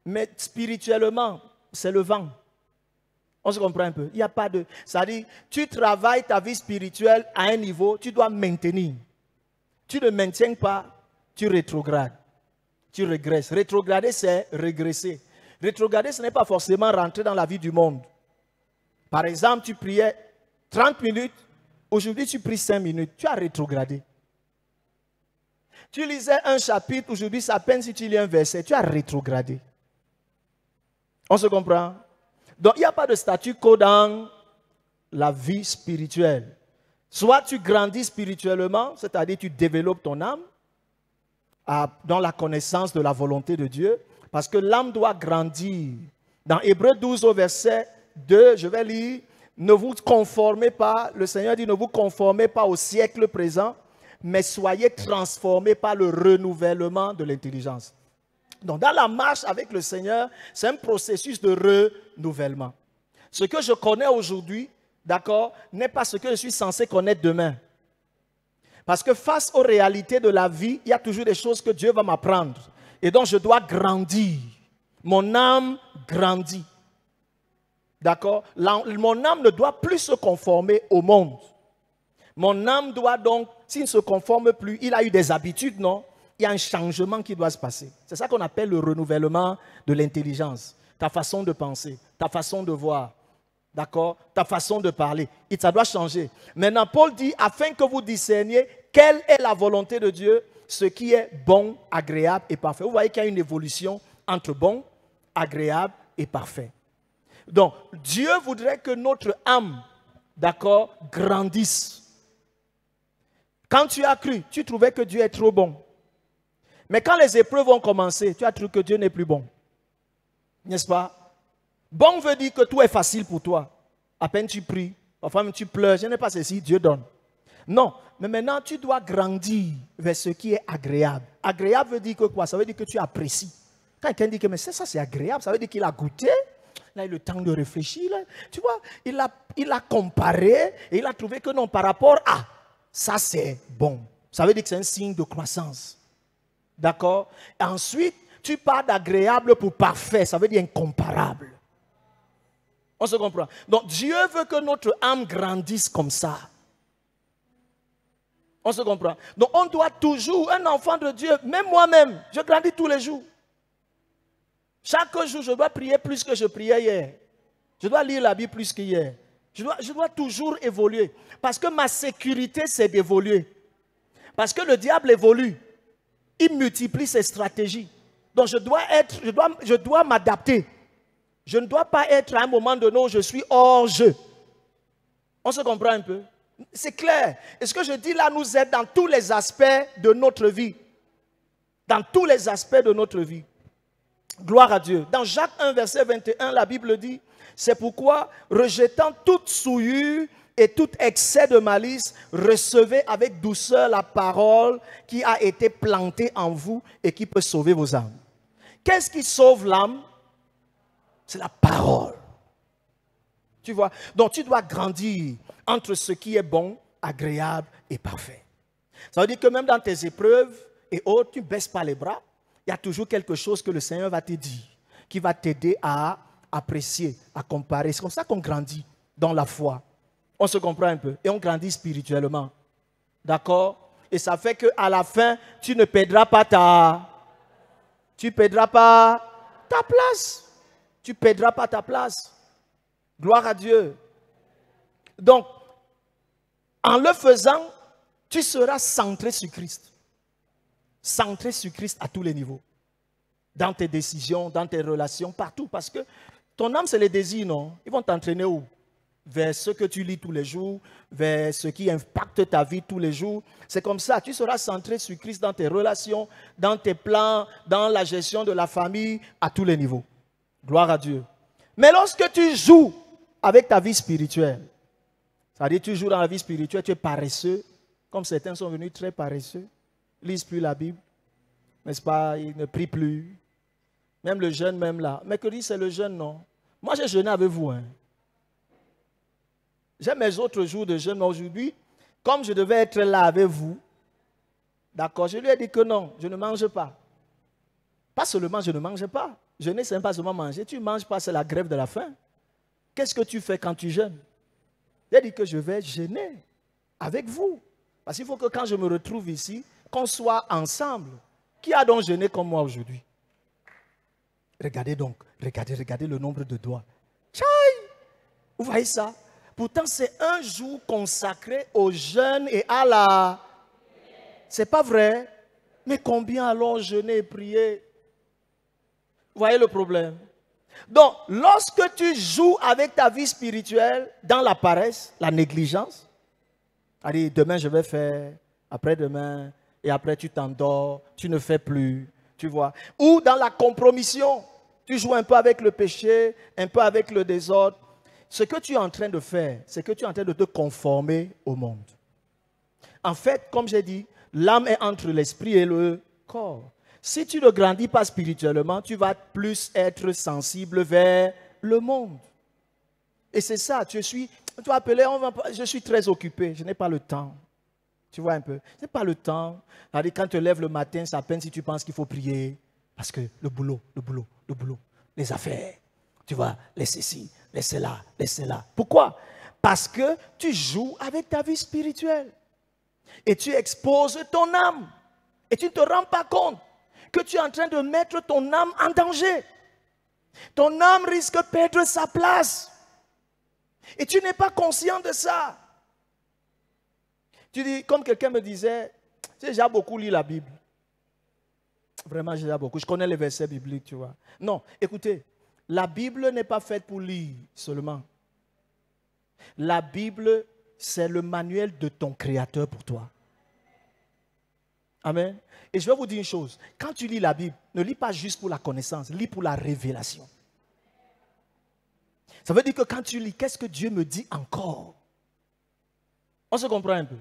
Mais spirituellement, c'est le vent. On se comprend un peu. Il n'y a pas de... C'est-à-dire, tu travailles ta vie spirituelle à un niveau, tu dois maintenir. Tu ne maintiens pas, tu rétrogrades. Tu régresses. Rétrograder, c'est régresser. Rétrograder, ce n'est pas forcément rentrer dans la vie du monde. Par exemple, tu priais 30 minutes, aujourd'hui tu pries 5 minutes, tu as rétrogradé. Tu lisais un chapitre, aujourd'hui c'est à peine si tu lis un verset, tu as rétrogradé. On se comprend? Donc il n'y a pas de statu quo dans la vie spirituelle. Soit tu grandis spirituellement, c'est-à-dire tu développes ton âme dans la connaissance de la volonté de Dieu, parce que l'âme doit grandir. Dans Hébreux 12 au verset 2, je vais lire, ne vous conformez pas, le Seigneur dit, ne vous conformez pas au siècle présent, mais soyez transformés par le renouvellement de l'intelligence. Donc dans la marche avec le Seigneur, c'est un processus de renouvellement. Ce que je connais aujourd'hui, d'accord, n'est pas ce que je suis censé connaître demain. Parce que face aux réalités de la vie, il y a toujours des choses que Dieu va m'apprendre. Et donc je dois grandir. Mon âme grandit. D'accord? Mon âme ne doit plus se conformer au monde. Mon âme doit donc, s'il ne se conforme plus, il a eu des habitudes, non? Il y a un changement qui doit se passer. C'est ça qu'on appelle le renouvellement de l'intelligence. Ta façon de penser, ta façon de voir, d'accord? Ta façon de parler. Et ça doit changer. Maintenant, Paul dit, afin que vous discerniez quelle est la volonté de Dieu, ce qui est bon, agréable et parfait. Vous voyez qu'il y a une évolution entre bon, agréable et parfait. Donc, Dieu voudrait que notre âme, d'accord, grandisse. Quand tu as cru, tu trouvais que Dieu est trop bon. Mais quand les épreuves vont commencer, tu as trouvé que Dieu n'est plus bon. N'est-ce pas? Bon veut dire que tout est facile pour toi. À peine tu pries, parfois même tu pleures, je n'ai pas ceci, Dieu donne. Non, mais maintenant tu dois grandir vers ce qui est agréable. Agréable veut dire que quoi? Ça veut dire que tu apprécies. Quand quelqu'un dit que mais ça c'est agréable, ça veut dire qu'il a goûté. Il a eu le temps de réfléchir. Là. Tu vois, il a comparé et il a trouvé que non, par rapport à ça c'est bon. Ça veut dire que c'est un signe de croissance. D'accord? Ensuite, tu pars d'agréable pour parfait. Ça veut dire incomparable. On se comprend? Donc, Dieu veut que notre âme grandisse comme ça. On se comprend? Donc, on doit toujours, un enfant de Dieu, même moi-même, je grandis tous les jours. Chaque jour, je dois prier plus que je priais hier. Je dois lire la Bible plus qu'hier. Je dois toujours évoluer. Parce que ma sécurité, c'est d'évoluer. Parce que le diable évolue. Il multiplie ses stratégies. Donc je dois m'adapter. Je ne dois pas être à un moment donné où je suis hors jeu. On se comprend un peu? C'est clair. Et ce que je dis là nous aide dans tous les aspects de notre vie. Dans tous les aspects de notre vie. Gloire à Dieu. Dans Jacques 1, verset 21, la Bible dit, c'est pourquoi, rejetant toute souillure et tout excès de malice, recevez avec douceur la parole qui a été plantée en vous et qui peut sauver vos âmes. Qu'est-ce qui sauve l'âme? C'est la parole. Tu vois? Donc tu dois grandir entre ce qui est bon, agréable et parfait. Ça veut dire que même dans tes épreuves et autres, tu ne baisses pas les bras. Il y a toujours quelque chose que le Seigneur va te dire, qui va t'aider à apprécier, à comparer. C'est comme ça qu'on grandit dans la foi. On se comprend un peu. Et on grandit spirituellement. D'accord? Et ça fait qu'à la fin, tu ne perdras pas ta place. Tu ne perdras pas ta place. Gloire à Dieu. Donc, en le faisant, tu seras centré sur Christ. Centré sur Christ à tous les niveaux. Dans tes décisions, dans tes relations, partout. Parce que ton âme, c'est les désirs, non? Ils vont t'entraîner où? Vers ce que tu lis tous les jours, vers ce qui impacte ta vie tous les jours. C'est comme ça, tu seras centré sur Christ dans tes relations, dans tes plans, dans la gestion de la famille, à tous les niveaux. Gloire à Dieu. Mais lorsque tu joues avec ta vie spirituelle, c'est-à-dire tu joues dans la vie spirituelle, tu es paresseux, comme certains sont venus très paresseux, ne lisent plus la Bible, n'est-ce pas, ils ne prient plus. Même le jeûne, même là. Mercredi, c'est le jeûne, non? Moi, j'ai jeûné avec vous. J'ai mes autres jours de jeûne, mais aujourd'hui, comme je devais être là avec vous, d'accord, je lui ai dit que non, je ne mange pas. Pas seulement je ne mange pas. Jeûner, ce n'est pas seulement manger. Tu ne manges pas, c'est la grève de la faim. Qu'est-ce que tu fais quand tu jeûnes? J'ai dit que je vais jeûner avec vous. Parce qu'il faut que quand je me retrouve ici, qu'on soit ensemble. Qui a donc jeûné comme moi aujourd'hui? Regardez donc, regardez le nombre de doigts. Tchaï! Vous voyez ça? Pourtant, c'est un jour consacré au jeûne et à la... C'est pas vrai? Mais combien alors jeûner et prier? Vous voyez le problème? Donc, lorsque tu joues avec ta vie spirituelle dans la paresse, la négligence, allez, demain je vais faire, après-demain, et après tu t'endors, tu ne fais plus, tu vois. Ou dans la compromission, tu joues un peu avec le péché, un peu avec le désordre. Ce que tu es en train de faire, c'est que tu es en train de te conformer au monde. En fait, comme j'ai dit, l'âme est entre l'esprit et le corps. Si tu ne grandis pas spirituellement, tu vas plus être sensible vers le monde. Et c'est ça, tu vas appeler, je suis très occupé, je n'ai pas le temps. Tu vois un peu, je n'ai pas le temps. Quand tu te lèves le matin, c'est à peine si tu penses qu'il faut prier. Parce que le boulot, les affaires, tu vois, laisse ici, laisse là. Pourquoi? Parce que tu joues avec ta vie spirituelle. Et tu exposes ton âme. Et tu ne te rends pas compte que tu es en train de mettre ton âme en danger. Ton âme risque de perdre sa place. Et tu n'es pas conscient de ça. Tu dis, comme quelqu'un me disait, j'ai déjà beaucoup lu la Bible. Vraiment, j'ai déjà beaucoup. Je connais les versets bibliques, tu vois. Non, écoutez, la Bible n'est pas faite pour lire seulement. La Bible, c'est le manuel de ton Créateur pour toi. Amen. Et je vais vous dire une chose. Quand tu lis la Bible, ne lis pas juste pour la connaissance, lis pour la révélation. Ça veut dire que quand tu lis, qu'est-ce que Dieu me dit encore? On se comprend un peu?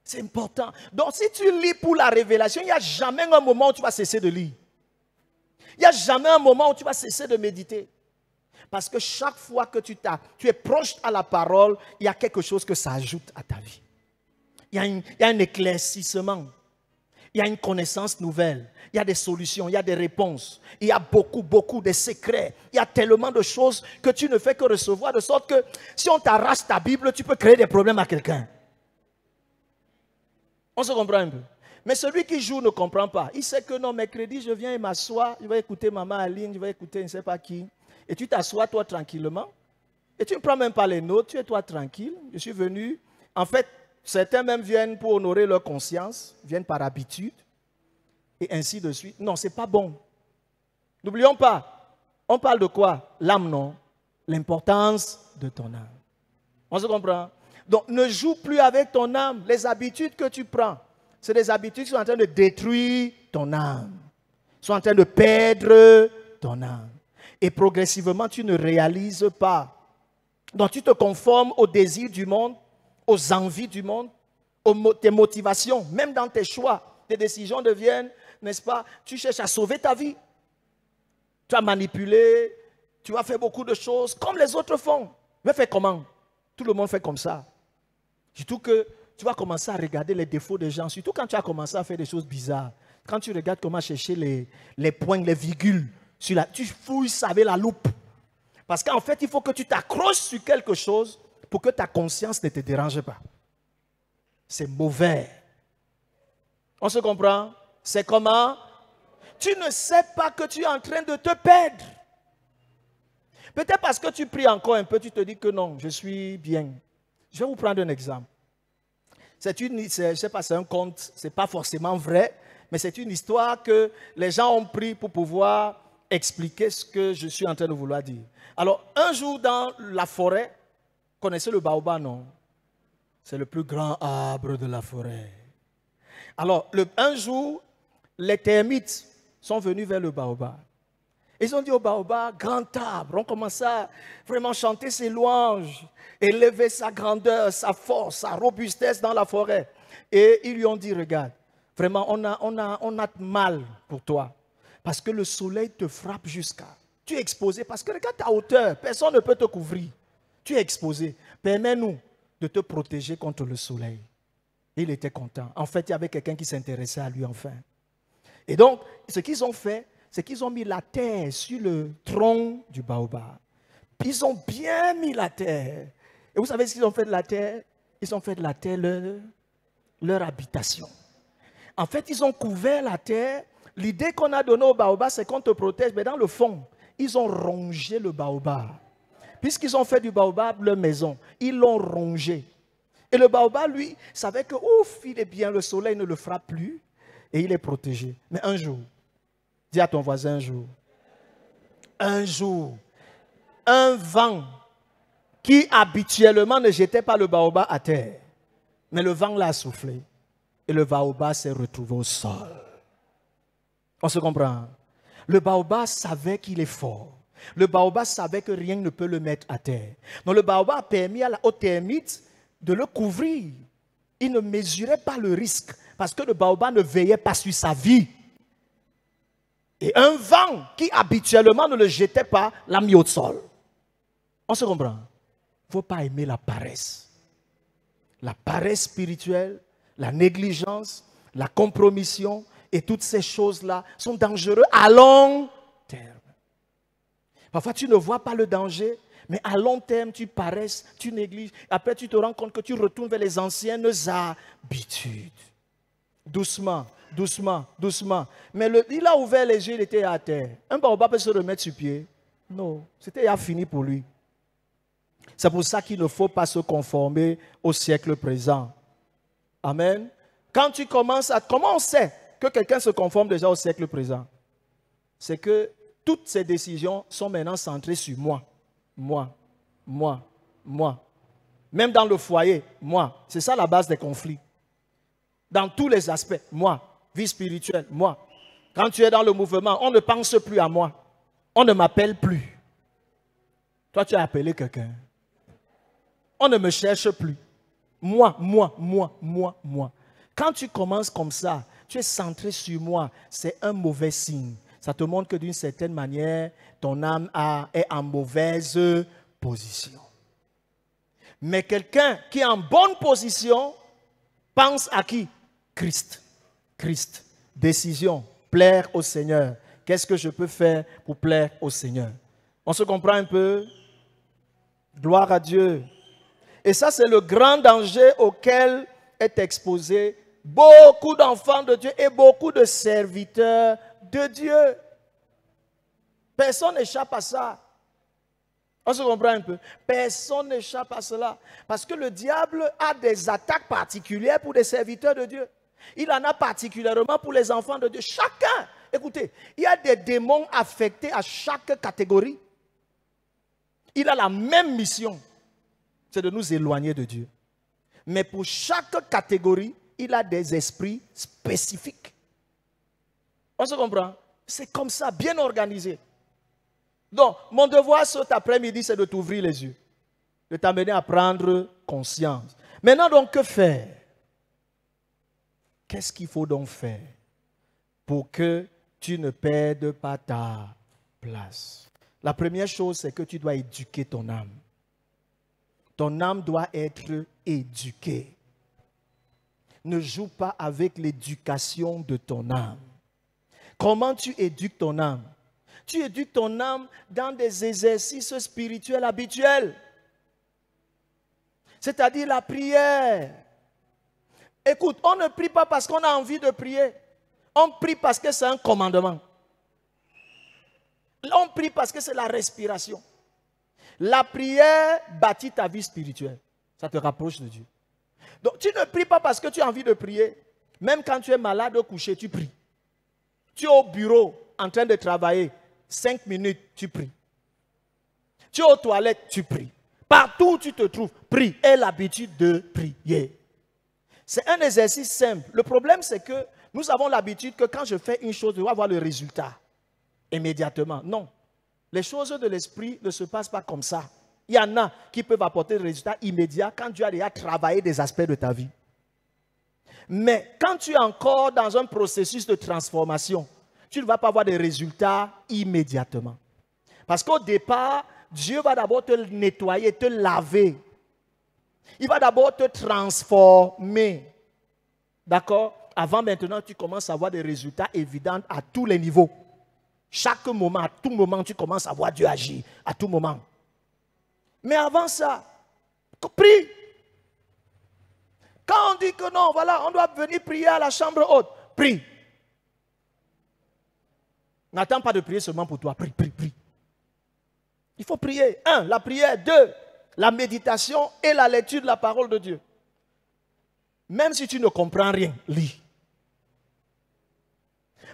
C'est important. Donc si tu lis pour la révélation, il n'y a jamais un moment où tu vas cesser de lire. Il n'y a jamais un moment où tu vas cesser de méditer. Parce que chaque fois que tu es proche à la parole, il y a quelque chose que ça ajoute à ta vie. Il y a un éclaircissement. Il y a une connaissance nouvelle. Il y a des solutions, il y a des réponses. Il y a beaucoup de secrets. Il y a tellement de choses que tu ne fais que recevoir. De sorte que si on t'arrache ta Bible, tu peux créer des problèmes à quelqu'un. On se comprend un peu. Mais celui qui joue ne comprend pas. Il sait que non, mercredi, je viens et m'assois. Je vais écouter maman Aline, je vais écouter je ne sais pas qui. Et tu t'assois toi tranquillement. Et tu ne prends même pas les notes, tu es toi tranquille. Je suis venu. En fait, certains même viennent pour honorer leur conscience, viennent par habitude, et ainsi de suite. Non, ce n'est pas bon. N'oublions pas, on parle de quoi? L'âme, non? L'importance de ton âme. On se comprend? Donc, ne joue plus avec ton âme. Les habitudes que tu prends, c'est des habitudes qui sont en train de détruire ton âme. Sont en train de perdre ton âme. Et progressivement, tu ne réalises pas. Donc, tu te conformes aux désirs du monde, aux envies du monde, tes motivations, même dans tes choix. Tes décisions deviennent, n'est-ce pas, tu cherches à sauver ta vie. Tu as manipulé, tu as fait beaucoup de choses comme les autres font. Mais fais comment? Tout le monde fait comme ça. Surtout que tu vas commencer à regarder les défauts des gens. Surtout quand tu as commencé à faire des choses bizarres. Quand tu regardes comment chercher les points, les virgules, tu fouilles ça avec la loupe. Parce qu'en fait, il faut que tu t'accroches sur quelque chose pour que ta conscience ne te dérange pas. C'est mauvais. On se comprend? C'est comment? Tu ne sais pas que tu es en train de te perdre. Peut-être parce que tu pries encore un peu, tu te dis que non, je suis bien. Je vais vous prendre un exemple. Je ne sais pas, c'est un conte, ce n'est pas forcément vrai, mais c'est une histoire que les gens ont pris pour pouvoir expliquer ce que je suis en train de vouloir dire. Alors, un jour dans la forêt, vous connaissez le baobab, non? C'est le plus grand arbre de la forêt. Alors, un jour, les termites sont venus vers le baobab. Ils ont dit au baobab, grand arbre, on commence à vraiment chanter ses louanges, élever sa grandeur, sa force, sa robustesse dans la forêt. Et ils lui ont dit, regarde, vraiment, on a mal pour toi. Parce que le soleil te frappe jusqu'à... Tu es exposé, parce que regarde ta hauteur, personne ne peut te couvrir. Tu es exposé. Permets-nous de te protéger contre le soleil. Et il était content. En fait, il y avait quelqu'un qui s'intéressait à lui enfin. Et donc, ce qu'ils ont fait, c'est qu'ils ont mis la terre sur le tronc du baobab. Puis ils ont bien mis la terre. Et vous savez ce qu'ils ont fait de la terre? Ils ont fait de la terre leur habitation. En fait, ils ont couvert la terre. L'idée qu'on a donnée au baobab, c'est qu'on te protège. Mais dans le fond, ils ont rongé le baobab. Puisqu'ils ont fait du baobab leur maison, ils l'ont rongé. Et le baobab, lui, savait que, ouf, il est bien, le soleil ne le frappe plus. Et il est protégé. Mais un jour, dis à ton voisin un jour, un vent qui habituellement ne jetait pas le baobab à terre, mais le vent l'a soufflé et le baobab s'est retrouvé au sol. On se comprend? Le baobab savait qu'il est fort. Le baobab savait que rien ne peut le mettre à terre. Donc le baobab a permis aux termites de le couvrir. Il ne mesurait pas le risque parce que le baobab ne veillait pas sur sa vie. Et un vent qui habituellement ne le jetait pas, l'a mis au sol. On se comprend? Il ne faut pas aimer la paresse. La paresse spirituelle, la négligence, la compromission et toutes ces choses-là sont dangereuses à long terme. Parfois, tu ne vois pas le danger, mais à long terme, tu paresses, tu négliges. Après, tu te rends compte que tu retournes vers les anciennes habitudes. Doucement, doucement, doucement. Mais il a ouvert les yeux, il était à terre. Un baobab peut se remettre sur pied? Non, c'était déjà fini pour lui. C'est pour ça qu'il ne faut pas se conformer au siècle présent. Amen. Quand tu commences à... Comment on sait que quelqu'un se conforme déjà au siècle présent? C'est que toutes ces décisions sont maintenant centrées sur moi. Moi, moi, moi. Même dans le foyer, moi. C'est ça la base des conflits. Dans tous les aspects, moi. Vie spirituelle, moi. Quand tu es dans le mouvement, on ne pense plus à moi. On ne m'appelle plus. Toi, tu as appelé quelqu'un. On ne me cherche plus. Moi, moi, moi, moi, moi. Quand tu commences comme ça, tu es centré sur moi. C'est un mauvais signe. Ça te montre que d'une certaine manière, ton âme est en mauvaise position. Mais quelqu'un qui est en bonne position, pense à qui? Christ. Christ. Décision. Plaire au Seigneur. Qu'est-ce que je peux faire pour plaire au Seigneur? On se comprend un peu? Gloire à Dieu. Et ça, c'est le grand danger auquel est exposé beaucoup d'enfants de Dieu et beaucoup de serviteurs de Dieu. Personne n'échappe à ça. On se comprend un peu? Personne n'échappe à cela. Parce que le diable a des attaques particulières pour les serviteurs de Dieu. Il en a particulièrement pour les enfants de Dieu. Chacun, écoutez, il y a des démons affectés à chaque catégorie. Il a la même mission, c'est de nous éloigner de Dieu. Mais pour chaque catégorie, il a des esprits spécifiques. On se comprend? C'est comme ça, bien organisé. Donc, mon devoir cet après-midi, c'est de t'ouvrir les yeux, de t'amener à prendre conscience. Maintenant, donc, que faire? Qu'est-ce qu'il faut donc faire pour que tu ne perdes pas ta place? La première chose, c'est que tu dois éduquer ton âme. Ton âme doit être éduquée. Ne joue pas avec l'éducation de ton âme. Comment tu éduques ton âme? Tu éduques ton âme dans des exercices spirituels habituels. C'est-à-dire la prière. Écoute, on ne prie pas parce qu'on a envie de prier. On prie parce que c'est un commandement. On prie parce que c'est la respiration. La prière bâtit ta vie spirituelle. Ça te rapproche de Dieu. Donc, tu ne pries pas parce que tu as envie de prier. Même quand tu es malade au coucher, tu pries. Tu es au bureau en train de travailler. 5 minutes, tu pries. Tu es aux toilettes, tu pries. Partout où tu te trouves, prie. Aie l'habitude de prier. C'est un exercice simple. Le problème, c'est que nous avons l'habitude que quand je fais une chose, je dois avoir le résultat immédiatement. Non. Les choses de l'esprit ne se passent pas comme ça. Il y en a qui peuvent apporter le résultat immédiat quand tu as déjà travaillé des aspects de ta vie. Mais quand tu es encore dans un processus de transformation, tu ne vas pas avoir des résultats immédiatement. Parce qu'au départ, Dieu va d'abord te nettoyer, te laver. Il va d'abord te transformer. D'accord? Avant maintenant, tu commences à avoir des résultats évidents à tous les niveaux. Chaque moment, à tout moment, tu commences à voir Dieu agir. À tout moment. Mais avant ça, prie. Quand on dit que non, voilà, on doit venir prier à la chambre haute, prie. N'attends pas de prier seulement pour toi. Prie, prie, prie. Il faut prier. 1, la prière. 2, la méditation et la lecture de la parole de Dieu. Même si tu ne comprends rien, lis.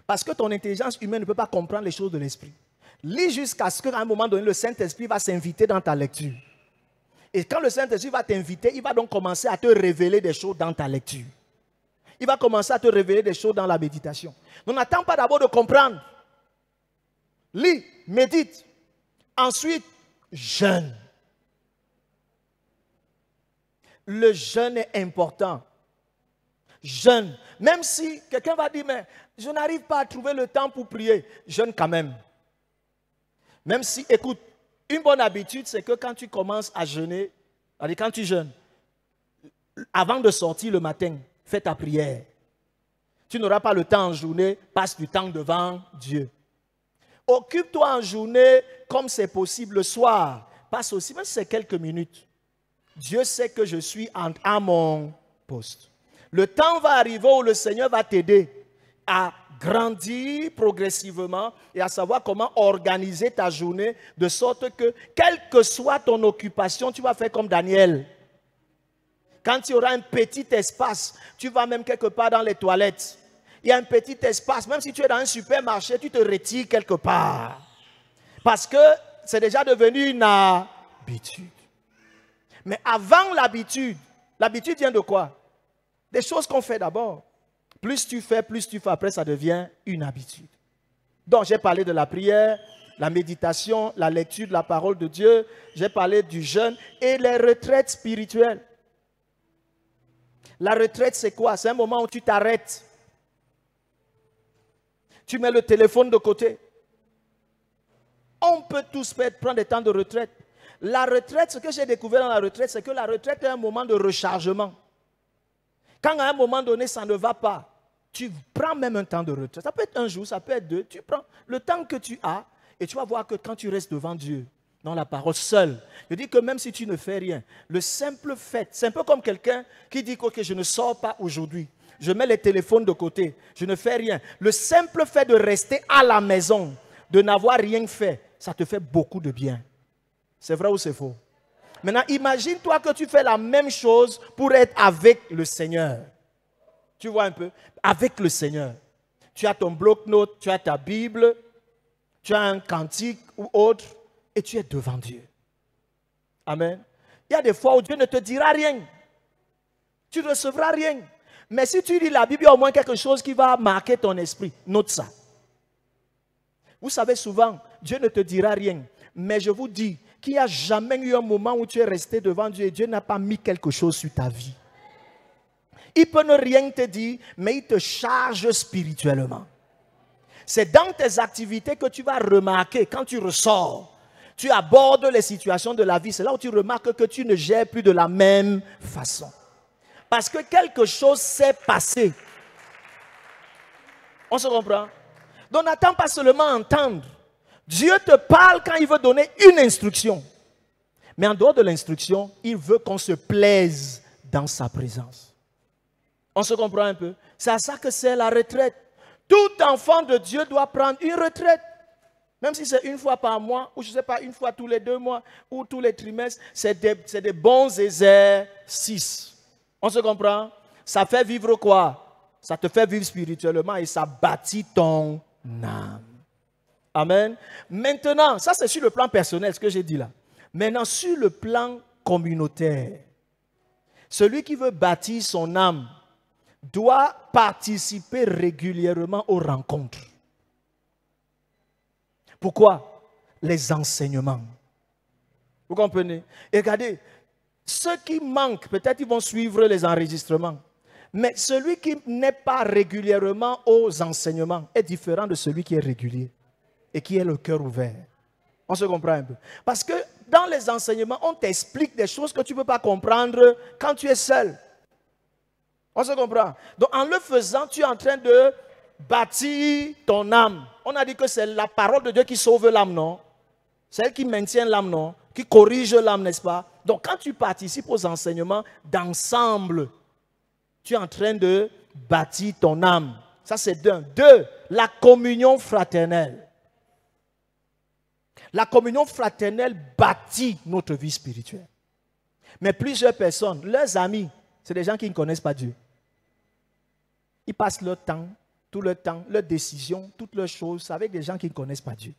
Parce que ton intelligence humaine ne peut pas comprendre les choses de l'esprit. Lis jusqu'à ce qu'à un moment donné, le Saint-Esprit va s'inviter dans ta lecture. Et quand le Saint-Esprit va t'inviter, il va donc commencer à te révéler des choses dans ta lecture. Il va commencer à te révéler des choses dans la méditation. Donc n'attends pas d'abord de comprendre. Lis, médite. Ensuite, jeûne. Le jeûne est important. Jeûne. Même si quelqu'un va dire, mais je n'arrive pas à trouver le temps pour prier. Jeûne quand même. Même si, écoute, une bonne habitude, c'est que quand tu commences à jeûner, quand tu jeûnes, avant de sortir le matin, fais ta prière. Tu n'auras pas le temps en journée, passe du temps devant Dieu. Occupe-toi en journée comme c'est possible le soir. Passe aussi, même si c'est quelques minutes. Dieu sait que je suis à mon poste. Le temps va arriver où le Seigneur va t'aider à grandir progressivement et à savoir comment organiser ta journée de sorte que, quelle que soit ton occupation, tu vas faire comme Daniel. Quand tu auras un petit espace, tu vas même quelque part dans les toilettes. Il y a un petit espace, même si tu es dans un supermarché, tu te retires quelque part. Parce que c'est déjà devenu une habitude. Mais avant l'habitude, l'habitude vient de quoi? Des choses qu'on fait d'abord. Plus tu fais, après ça devient une habitude. Donc j'ai parlé de la prière, la méditation, la lecture de la parole de Dieu. J'ai parlé du jeûne et les retraites spirituelles. La retraite c'est quoi? C'est un moment où tu t'arrêtes. Tu mets le téléphone de côté. On peut tous prendre des temps de retraite. La retraite, ce que j'ai découvert dans la retraite, c'est que la retraite est un moment de rechargement. Quand à un moment donné, ça ne va pas, tu prends même un temps de retraite. Ça peut être un jour, ça peut être 2. Tu prends le temps que tu as et tu vas voir que quand tu restes devant Dieu, dans la parole seule, je dis que même si tu ne fais rien, le simple fait, c'est un peu comme quelqu'un qui dit que je ne sors pas aujourd'hui. Je mets les téléphones de côté, je ne fais rien. Le simple fait de rester à la maison, de n'avoir rien fait, ça te fait beaucoup de bien. C'est vrai ou c'est faux? Maintenant, imagine-toi que tu fais la même chose pour être avec le Seigneur. Tu vois un peu? Avec le Seigneur. Tu as ton bloc-notes, tu as ta Bible, tu as un cantique ou autre, et tu es devant Dieu. Amen. Il y a des fois où Dieu ne te dira rien. Tu ne recevras rien. Mais si tu lis la Bible, il y a au moins quelque chose qui va marquer ton esprit. Note ça. Vous savez souvent, Dieu ne te dira rien. Mais je vous dis qu'il n'y a jamais eu un moment où tu es resté devant Dieu et Dieu n'a pas mis quelque chose sur ta vie. Il peut ne rien te dire, mais il te charge spirituellement. C'est dans tes activités que tu vas remarquer, quand tu ressors, tu abordes les situations de la vie. C'est là où tu remarques que tu ne gères plus de la même façon. Parce que quelque chose s'est passé. On se comprend? Donc n'attends pas seulement entendre. Dieu te parle quand il veut donner une instruction. Mais en dehors de l'instruction, il veut qu'on se plaise dans sa présence. On se comprend un peu? C'est à ça que c'est la retraite. Tout enfant de Dieu doit prendre une retraite. Même si c'est une fois par mois, ou je ne sais pas, une fois tous les 2 mois, ou tous les trimestres, c'est des bons exercices. On se comprend? Ça fait vivre quoi? Ça te fait vivre spirituellement et ça bâtit ton âme. Amen. Maintenant, ça c'est sur le plan personnel, ce que j'ai dit là. Maintenant, sur le plan communautaire, celui qui veut bâtir son âme doit participer régulièrement aux rencontres. Pourquoi? Les enseignements. Vous comprenez? Et regardez, ceux qui manquent, peut-être ils vont suivre les enregistrements. Mais celui qui n'est pas régulièrement aux enseignements est différent de celui qui est régulier et qui est le cœur ouvert. On se comprend un peu. Parce que dans les enseignements, on t'explique des choses que tu ne peux pas comprendre quand tu es seul. On se comprend. Donc en le faisant, tu es en train de bâtir ton âme. On a dit que c'est la parole de Dieu qui sauve l'âme, non? C'est elle qui maintient l'âme, non? Qui corrige l'âme, n'est-ce pas? Donc quand tu participes aux enseignements d'ensemble, tu es en train de bâtir ton âme. Ça c'est d'un. 2, la communion fraternelle. La communion fraternelle bâtit notre vie spirituelle. Mais plusieurs personnes, leurs amis, c'est des gens qui ne connaissent pas Dieu. Ils passent leur temps, tout leur temps, leurs décisions, toutes leurs choses avec des gens qui ne connaissent pas Dieu.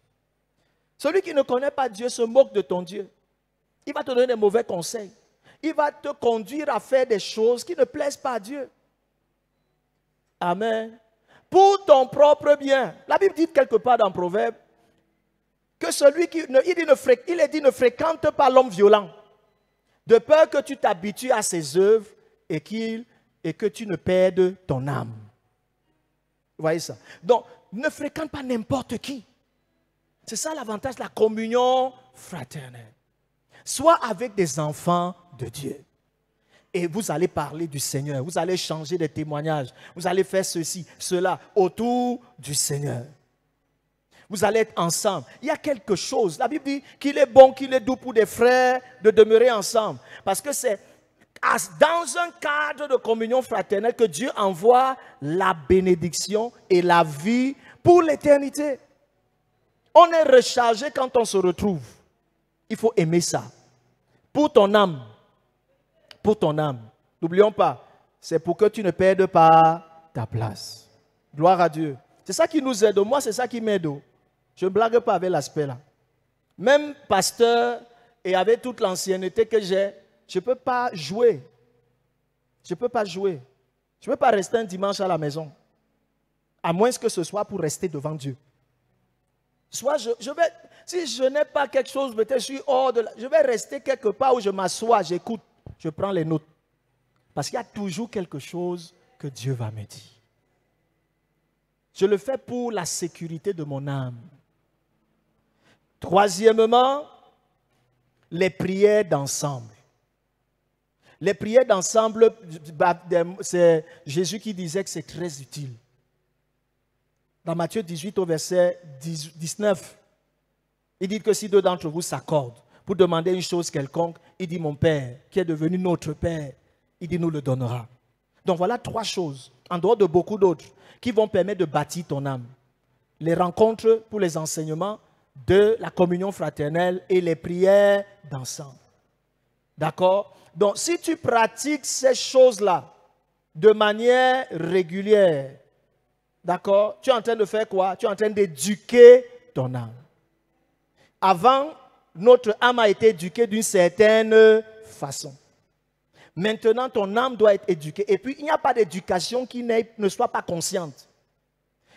Celui qui ne connaît pas Dieu se moque de ton Dieu. Il va te donner des mauvais conseils. Il va te conduire à faire des choses qui ne plaisent pas à Dieu. Amen. Pour ton propre bien. La Bible dit quelque part dans Proverbe que celui qui il est dit ne fréquente pas l'homme violent, de peur que tu t'habitues à ses œuvres et que tu ne perdes ton âme. Vous voyez ça? Donc, ne fréquente pas n'importe qui. C'est ça l'avantage de la communion fraternelle. Sois avec des enfants de Dieu. Et vous allez parler du Seigneur. Vous allez changer des témoignages. Vous allez faire ceci, cela autour du Seigneur. Vous allez être ensemble. Il y a quelque chose. La Bible dit qu'il est bon, qu'il est doux pour des frères de demeurer ensemble. Parce que c'est dans un cadre de communion fraternelle que Dieu envoie la bénédiction et la vie pour l'éternité. On est rechargé quand on se retrouve. Il faut aimer ça. Pour ton âme. Pour ton âme. N'oublions pas, c'est pour que tu ne perdes pas ta place. Gloire à Dieu. C'est ça qui nous aide. Moi, c'est ça qui m'aide. Je ne blague pas avec l'aspect là. Même pasteur et avec toute l'ancienneté que j'ai, je ne peux pas jouer. Je ne peux pas jouer. Je ne peux pas rester un dimanche à la maison. À moins que ce soit pour rester devant Dieu. Soit si je n'ai pas quelque chose, peut-être je suis hors de je vais rester quelque part où je m'assois, j'écoute, je prends les notes. Parce qu'il y a toujours quelque chose que Dieu va me dire. Je le fais pour la sécurité de mon âme. Troisièmement, les prières d'ensemble. Les prières d'ensemble, c'est Jésus qui disait que c'est très utile. Dans Matthieu 18 au verset 19, il dit que si 2 d'entre vous s'accordent pour demander une chose quelconque, il dit mon Père, qui est devenu notre Père, il dit nous le donnera. Donc voilà 3 choses, en dehors de beaucoup d'autres, qui vont permettre de bâtir ton âme. Les rencontres pour les enseignements, de la communion fraternelle et les prières d'ensemble. D'accord? Donc, si tu pratiques ces choses-là de manière régulière, d'accord? Tu es en train de faire quoi? Tu es en train d'éduquer ton âme. Avant, notre âme a été éduquée d'une certaine façon. Maintenant, ton âme doit être éduquée. Et puis, il n'y a pas d'éducation qui ne soit pas consciente.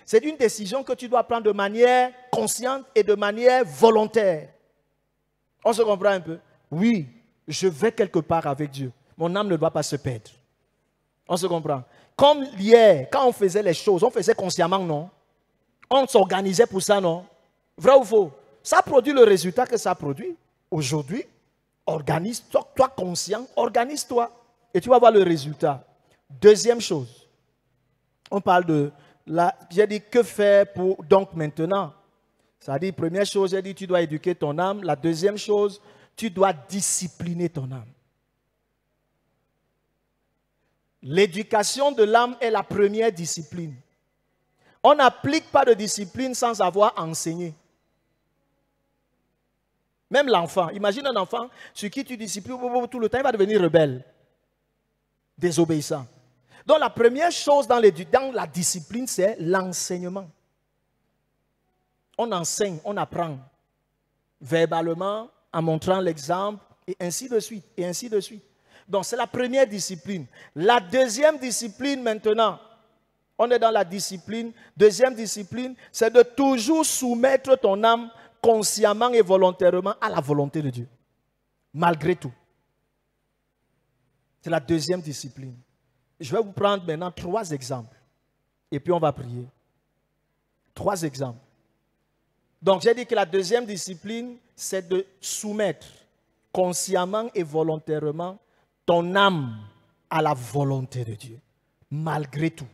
C'est une décision que tu dois prendre de manière consciente et de manière volontaire. On se comprend un peu? Oui, je vais quelque part avec Dieu. Mon âme ne doit pas se perdre. On se comprend? Comme hier, quand on faisait les choses, on faisait consciemment, non? On s'organisait pour ça, non? Vrai ou faux? Ça produit le résultat que ça produit. Aujourd'hui, organise-toi, toi conscient, organise-toi. Et tu vas voir le résultat. Deuxième chose, on parle de... J'ai dit que faire pour donc maintenant. Ça dit, première chose, j'ai dit tu dois éduquer ton âme. La deuxième chose, tu dois discipliner ton âme. L'éducation de l'âme est la première discipline. On n'applique pas de discipline sans avoir enseigné. Même l'enfant, imagine un enfant sur qui tu disciplines tout le temps, il va devenir rebelle, désobéissant. Donc la première chose dans la discipline, c'est l'enseignement. On enseigne, on apprend, verbalement, en montrant l'exemple, et ainsi de suite, et ainsi de suite. Donc c'est la première discipline. La deuxième discipline maintenant, on est dans la discipline. Deuxième discipline, c'est de toujours soumettre ton âme consciemment et volontairement à la volonté de Dieu. Malgré tout. C'est la deuxième discipline. Je vais vous prendre maintenant 3 exemples. Et puis on va prier. 3 exemples. Donc j'ai dit que la deuxième discipline, c'est de soumettre consciemment et volontairement ton âme à la volonté de Dieu. Malgré tout.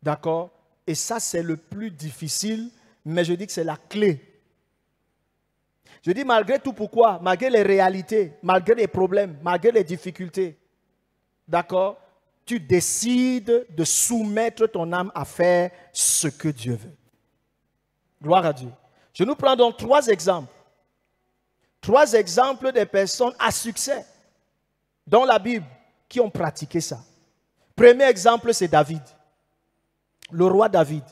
D'accord? Et ça, c'est le plus difficile, mais je dis que c'est la clé. Je dis malgré tout, pourquoi? Malgré les réalités, malgré les problèmes, malgré les difficultés. D'accord? Tu décides de soumettre ton âme à faire ce que Dieu veut. Gloire à Dieu. Je nous prends donc 3 exemples. 3 exemples des personnes à succès dans la Bible qui ont pratiqué ça. Premier exemple, c'est David. Le roi David.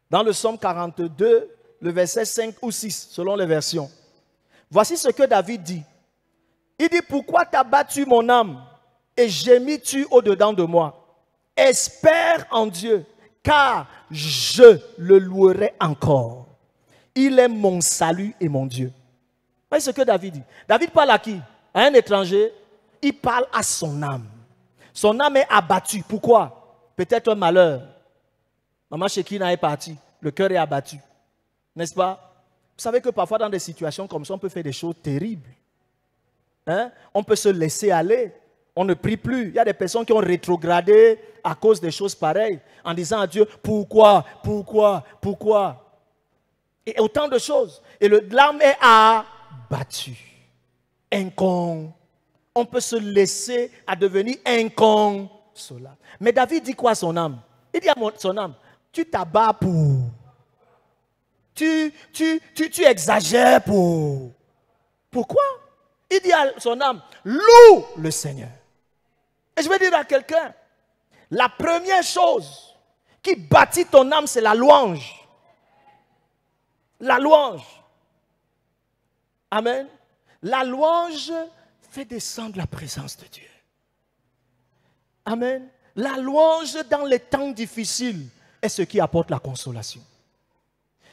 Dans le psaume 42, le verset 5 ou 6, selon les versions. Voici ce que David dit. Il dit, pourquoi t'as battu mon âme et gémis-tu au-dedans de moi? Espère en Dieu, car je le louerai encore. Il est mon salut et mon Dieu. Voyez ce que David dit. David parle à qui? À un étranger. Il parle à son âme. Son âme est abattue. Pourquoi? Peut-être un malheur. Maman Shekina est partie. Le cœur est abattu. N'est-ce pas? Vous savez que parfois dans des situations comme ça, on peut faire des choses terribles. Hein? On peut se laisser aller. On ne prie plus. Il y a des personnes qui ont rétrogradé à cause des choses pareilles, en disant à Dieu, pourquoi? Et autant de choses. Et l'âme est abattue. On peut se laisser à devenir inconsolable. Mais David dit quoi à son âme? Il dit à son âme, tu t'abats pour... Tu exagères pour... Pourquoi? Il dit à son âme, loue le Seigneur. Et je vais dire à quelqu'un, la première chose qui bâtit ton âme, c'est la louange. La louange. Amen. La louange fait descendre la présence de Dieu. Amen. La louange dans les temps difficiles est ce qui apporte la consolation.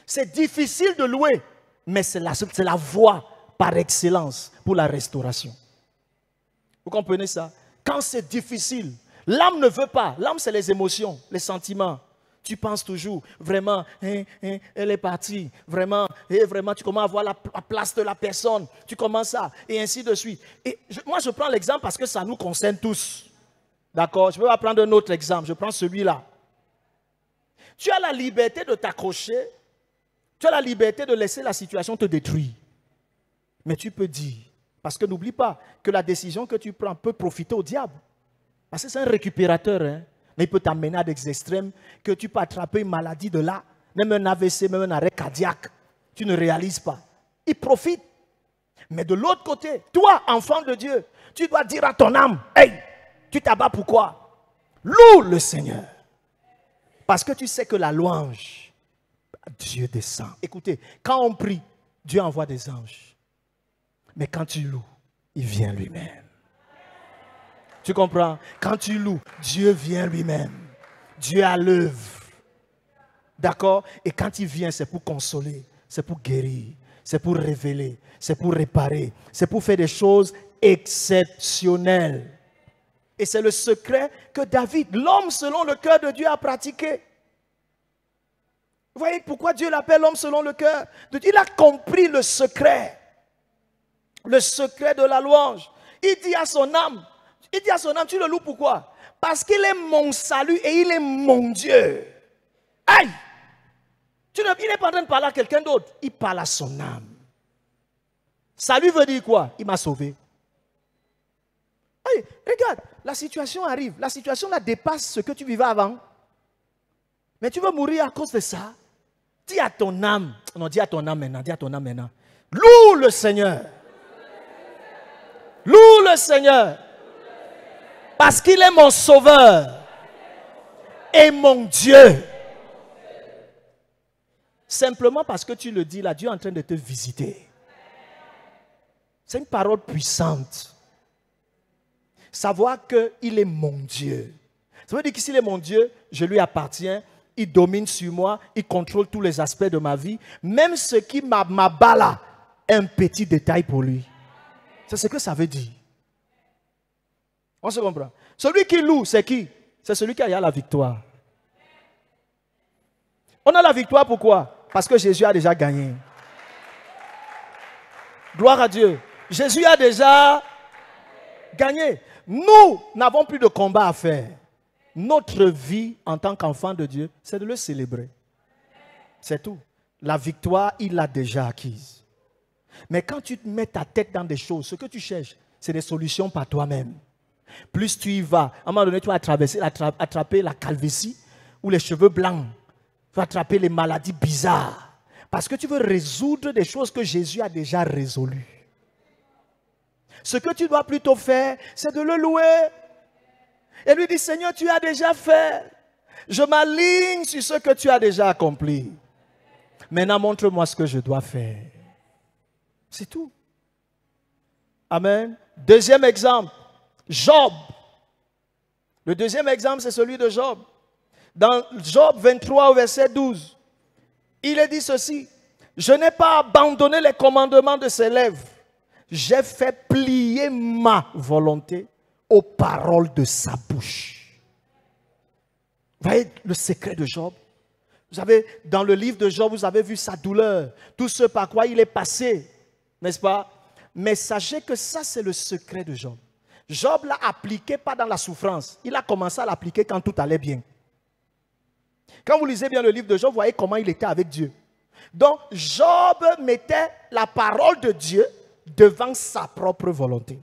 C'est difficile de louer, mais c'est la voie par excellence pour la restauration. Vous comprenez ça? Quand c'est difficile, l'âme ne veut pas. L'âme, c'est les émotions, les sentiments. Tu penses toujours, vraiment, elle est partie, vraiment, tu commences à voir la place de la personne, tu commences à, et ainsi de suite. Et moi, je prends l'exemple parce que ça nous concerne tous. D'accord? Je vais prendre un autre exemple, je prends celui-là. Tu as la liberté de t'accrocher, tu as la liberté de laisser la situation te détruire. Mais tu peux dire, parce que n'oublie pas que la décision que tu prends peut profiter au diable. Parce que c'est un récupérateur, hein? Mais il peut t'amener à des extrêmes que tu peux attraper une maladie de là, même un AVC, même un arrêt cardiaque. Tu ne réalises pas. Il profite. Mais de l'autre côté, toi, enfant de Dieu, tu dois dire à ton âme, hey, tu t'abats pourquoi? Loue le Seigneur. Parce que tu sais que la louange, Dieu descend. Écoutez, quand on prie, Dieu envoie des anges. Mais quand tu loues, il vient lui-même. Tu comprends? Quand tu loues, Dieu vient lui-même. Dieu a l'œuvre. D'accord? Et quand il vient, c'est pour consoler, c'est pour guérir, c'est pour révéler, c'est pour réparer, c'est pour faire des choses exceptionnelles. Et c'est le secret que David, l'homme selon le cœur de Dieu, a pratiqué. Vous voyez pourquoi Dieu l'appelle l'homme selon le cœur de Dieu? Il a compris le secret de la louange. Il dit à son âme, tu le loues pourquoi? Parce qu'il est mon salut et il est mon Dieu. Aïe! Il n'est pas en train de parler à quelqu'un d'autre. Il parle à son âme. Salut veut dire quoi? Il m'a sauvé. Aïe, regarde, la situation arrive. La situation là dépasse ce que tu vivais avant. Mais tu veux mourir à cause de ça? Dis à ton âme. Non, dis à ton âme maintenant. Dis à ton âme maintenant. Loue le Seigneur. Loue le Seigneur. Parce qu'il est mon sauveur. Et mon Dieu. Simplement parce que tu le dis là, Dieu est en train de te visiter. C'est une parole puissante. Savoir qu'il est mon Dieu. Ça veut dire que s'il est mon Dieu, je lui appartiens, il domine sur moi, il contrôle tous les aspects de ma vie. Même ce qui m'abat là est un petit détail pour lui. C'est ce que ça veut dire. On se comprend? Celui qui loue, c'est qui? C'est celui qui a la victoire. On a la victoire pourquoi? Parce que Jésus a déjà gagné. Gloire à Dieu. Jésus a déjà gagné. Nous n'avons plus de combat à faire. Notre vie en tant qu'enfant de Dieu, c'est de le célébrer. C'est tout. La victoire, il l'a déjà acquise. Mais quand tu te mets ta tête dans des choses, ce que tu cherches, c'est des solutions par toi-même. Plus tu y vas, à un moment donné, tu vas attraper la calvitie ou les cheveux blancs. Tu vas attraper les maladies bizarres. Parce que tu veux résoudre des choses que Jésus a déjà résolues. Ce que tu dois plutôt faire, c'est de le louer. Et lui dit, Seigneur, tu as déjà fait. Je m'aligne sur ce que tu as déjà accompli. Maintenant, montre-moi ce que je dois faire. C'est tout. Amen. Deuxième exemple, Job. Le deuxième exemple, c'est celui de Job. Dans Job 23 au verset 12, il est dit ceci. Je n'ai pas abandonné les commandements de ses lèvres. J'ai fait plier ma volonté aux paroles de sa bouche. Vous voyez le secret de Job? Vous savez, dans le livre de Job, vous avez vu sa douleur, tout ce par quoi il est passé, n'est-ce pas? Mais sachez que ça, c'est le secret de Job. Job l'a appliqué pas dans la souffrance. Il a commencé à l'appliquer quand tout allait bien. Quand vous lisez bien le livre de Job, vous voyez comment il était avec Dieu. Donc, Job mettait la parole de Dieu devant sa propre volonté.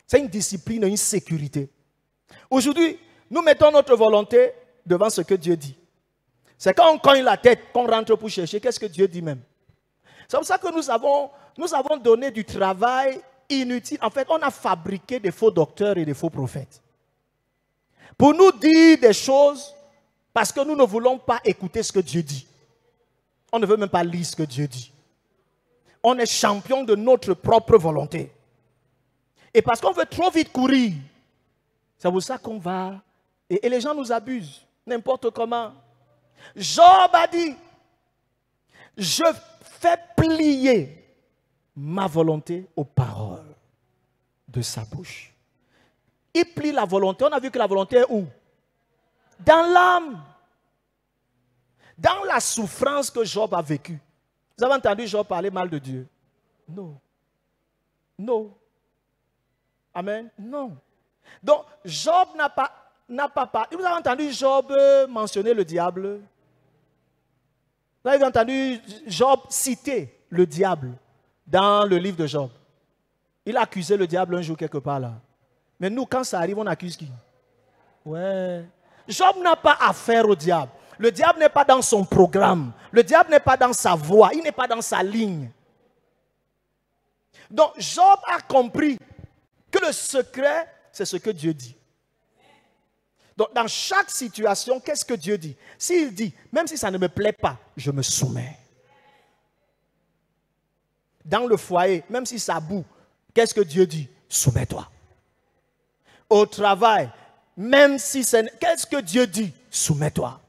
C'est une discipline, une sécurité. Aujourd'hui, nous mettons notre volonté devant ce que Dieu dit. C'est quand on cogne la tête qu'on rentre pour chercher qu'est-ce que Dieu dit même. C'est pour ça que nous avons donné du travail inutile. En fait, on a fabriqué des faux docteurs et des faux prophètes. Pour nous dire des choses parce que nous ne voulons pas écouter ce que Dieu dit. On ne veut même pas lire ce que Dieu dit. On est champion de notre propre volonté. Et parce qu'on veut trop vite courir, c'est pour ça qu'on va... Et les gens nous abusent, n'importe comment. Job a dit, je fais plier ma volonté aux paroles de sa bouche. Il plie la volonté. On a vu que la volonté est où? Dans l'âme. Dans la souffrance que Job a vécue. Vous avez entendu Job parler mal de Dieu? Non. Non. Amen. Non. Donc, Job n'a pas parlé. Vous avez entendu Job mentionner le diable? Vous avez entendu Job citer le diable dans le livre de Job? Il a accusé le diable un jour quelque part là. Mais nous, quand ça arrive, on accuse qui? Ouais. Job n'a pas affaire au diable. Le diable n'est pas dans son programme. Le diable n'est pas dans sa voie. Il n'est pas dans sa ligne. Donc, Job a compris que le secret, c'est ce que Dieu dit. Donc, dans chaque situation, qu'est-ce que Dieu dit? S'il dit, même si ça ne me plaît pas, je me soumets. Dans le foyer, même si ça boue, qu'est-ce que Dieu dit? Soumets-toi. Au travail, même si c'est... Qu'est-ce que Dieu dit? Soumets-toi.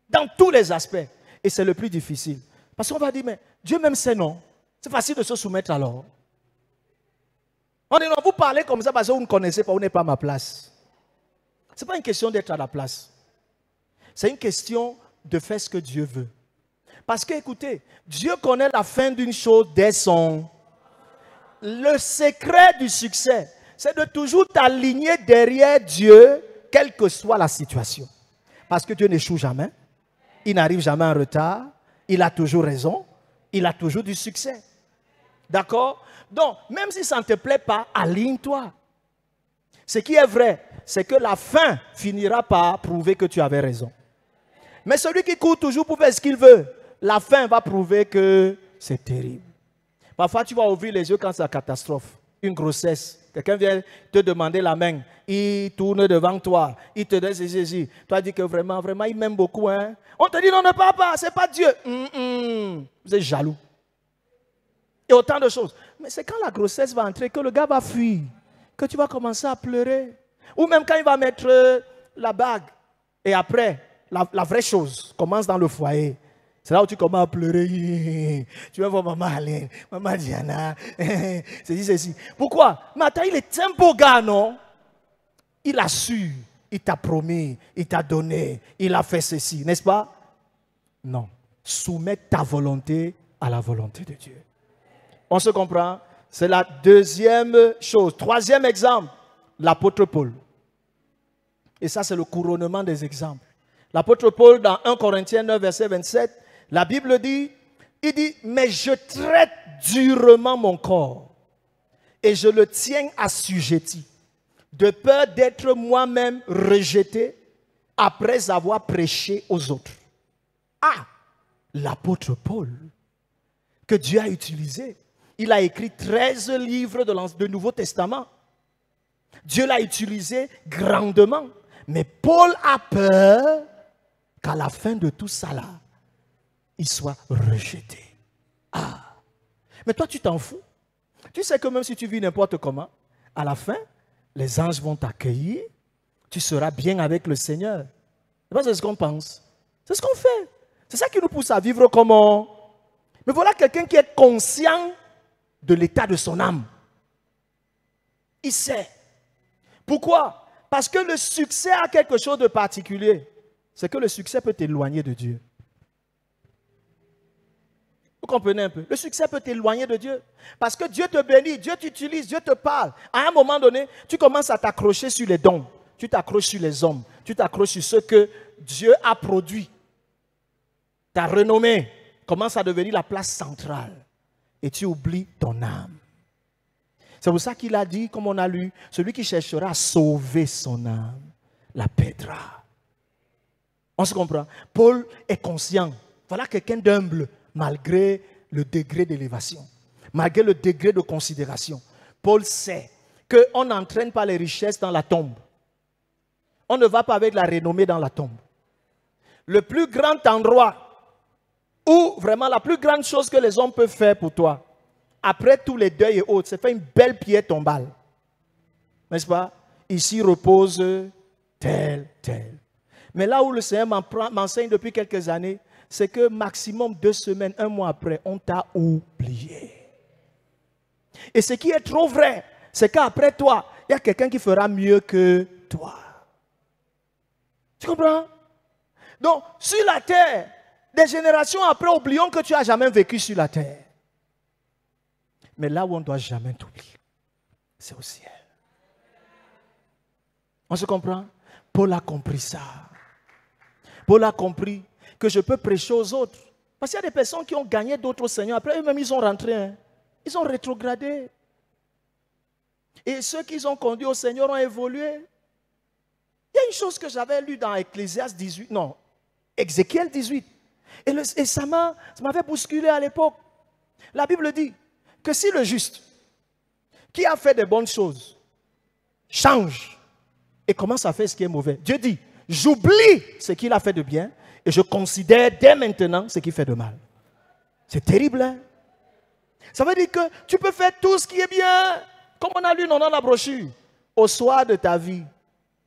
Dans tous les aspects. Et c'est le plus difficile. Parce qu'on va dire, mais Dieu même sait non. C'est facile de se soumettre alors. On dit non, vous parlez comme ça parce que vous ne connaissez pas, vous n'êtes pas à ma place. Ce n'est pas une question d'être à la place. C'est une question de faire ce que Dieu veut. Parce que, écoutez, Dieu connaît la fin d'une chose dès son... Le secret du succès, c'est de toujours t'aligner derrière Dieu, quelle que soit la situation. Parce que Dieu n'échoue jamais. Il n'arrive jamais en retard. Il a toujours raison. Il a toujours du succès. D'accord? Donc, même si ça ne te plaît pas, aligne-toi. Ce qui est vrai, c'est que la fin finira par prouver que tu avais raison. Mais celui qui court toujours pour faire ce qu'il veut, la fin va prouver que c'est terrible. Parfois, tu vas ouvrir les yeux quand c'est la catastrophe. Une grossesse. Quelqu'un vient te demander la main. Il tourne devant toi. Il te dit ceci. Toi, dis que vraiment, vraiment, il m'aime beaucoup. Hein? On te dit non, ne parle pas, c'est pas Dieu. Vous êtes jaloux. Et autant de choses. Mais c'est quand la grossesse va entrer que le gars va fuir. Que tu vas commencer à pleurer. Ou même quand il va mettre la bague. Et après, la vraie chose commence dans le foyer. C'est là où tu commences à pleurer. Tu vas voir maman Alain, maman Diana. Ceci. Pourquoi? Mais attends, il est un beau gars, non? Il a su, il t'a promis, il t'a donné, il a fait ceci, n'est-ce pas? Non. Soumets ta volonté à la volonté de Dieu. On se comprend? C'est la deuxième chose. Troisième exemple, l'apôtre Paul. Et ça, c'est le couronnement des exemples. L'apôtre Paul, dans 1 Corinthiens 9, verset 27, la Bible dit, il dit, mais je traite durement mon corps et je le tiens assujetti, de peur d'être moi-même rejeté après avoir prêché aux autres. Ah, l'apôtre Paul, que Dieu a utilisé, il a écrit 13 livres de Nouveau Testament. Dieu l'a utilisé grandement, mais Paul a peur qu'à la fin de tout ça là, il soit rejeté. Ah, mais toi tu t'en fous. Tu sais que même si tu vis n'importe comment, à la fin, les anges vont t'accueillir, tu seras bien avec le Seigneur. C'est ce qu'on pense. C'est ce qu'on fait. C'est ça qui nous pousse à vivre comment? Mais voilà quelqu'un qui est conscient de l'état de son âme. Il sait. Pourquoi? Parce que le succès a quelque chose de particulier. C'est que le succès peut t'éloigner de Dieu. Vous comprenez un peu? Le succès peut t'éloigner de Dieu. Parce que Dieu te bénit, Dieu t'utilise, Dieu te parle. À un moment donné, tu commences à t'accrocher sur les dons. Tu t'accroches sur les hommes. Tu t'accroches sur ce que Dieu a produit. Ta renommée commence à devenir la place centrale. Et tu oublies ton âme. C'est pour ça qu'il a dit, comme on a lu, celui qui cherchera à sauver son âme, la perdra. On se comprend? Paul est conscient. Voilà quelqu'un d'humble, malgré le degré d'élévation, malgré le degré de considération. Paul sait qu'on n'entraîne pas les richesses dans la tombe. On ne va pas avec la renommée dans la tombe. Le plus grand endroit où vraiment la plus grande chose que les hommes peuvent faire pour toi, après tous les deuils et autres, c'est faire une belle pierre tombale. N'est-ce pas? Ici repose tel. Mais là où le Seigneur m'enseigne depuis quelques années, c'est que maximum 2 semaines, 1 mois après, on t'a oublié. Et ce qui est trop vrai, c'est qu'après toi, il y a quelqu'un qui fera mieux que toi. Tu comprends? Donc, sur la terre, des générations après, oublions que tu n'as jamais vécu sur la terre. Mais là où on ne doit jamais t'oublier, c'est au ciel. On se comprend? Paul a compris ça. Paul a compris que je peux prêcher aux autres. Parce qu'il y a des personnes qui ont gagné d'autres seigneurs. Après eux-mêmes, ils sont rentrés. Hein. Ils ont rétrogradé. Et ceux qu'ils ont conduits au Seigneur ont évolué. Il y a une chose que j'avais lue dans Ecclésiaste 18. Non, Ézéchiel 18. Et ça m'avait bousculé à l'époque. La Bible dit que si le juste, qui a fait des bonnes choses, change et commence à faire ce qui est mauvais, Dieu dit, j'oublie ce qu'il a fait de bien et je considère dès maintenant ce qu'il fait de mal. C'est terrible, hein? Ça veut dire que tu peux faire tout ce qui est bien, comme on a lu dans la brochure, au soir de ta vie.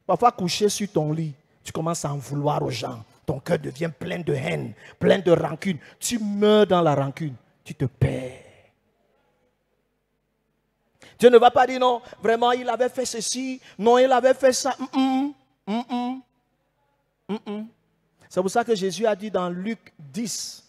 Parfois couché sur ton lit, tu commences à en vouloir aux gens. Ton cœur devient plein de haine, plein de rancune. Tu meurs dans la rancune, tu te perds. Dieu ne va pas dire non, vraiment il avait fait ceci, non il avait fait ça. C'est pour ça que Jésus a dit dans Luc 10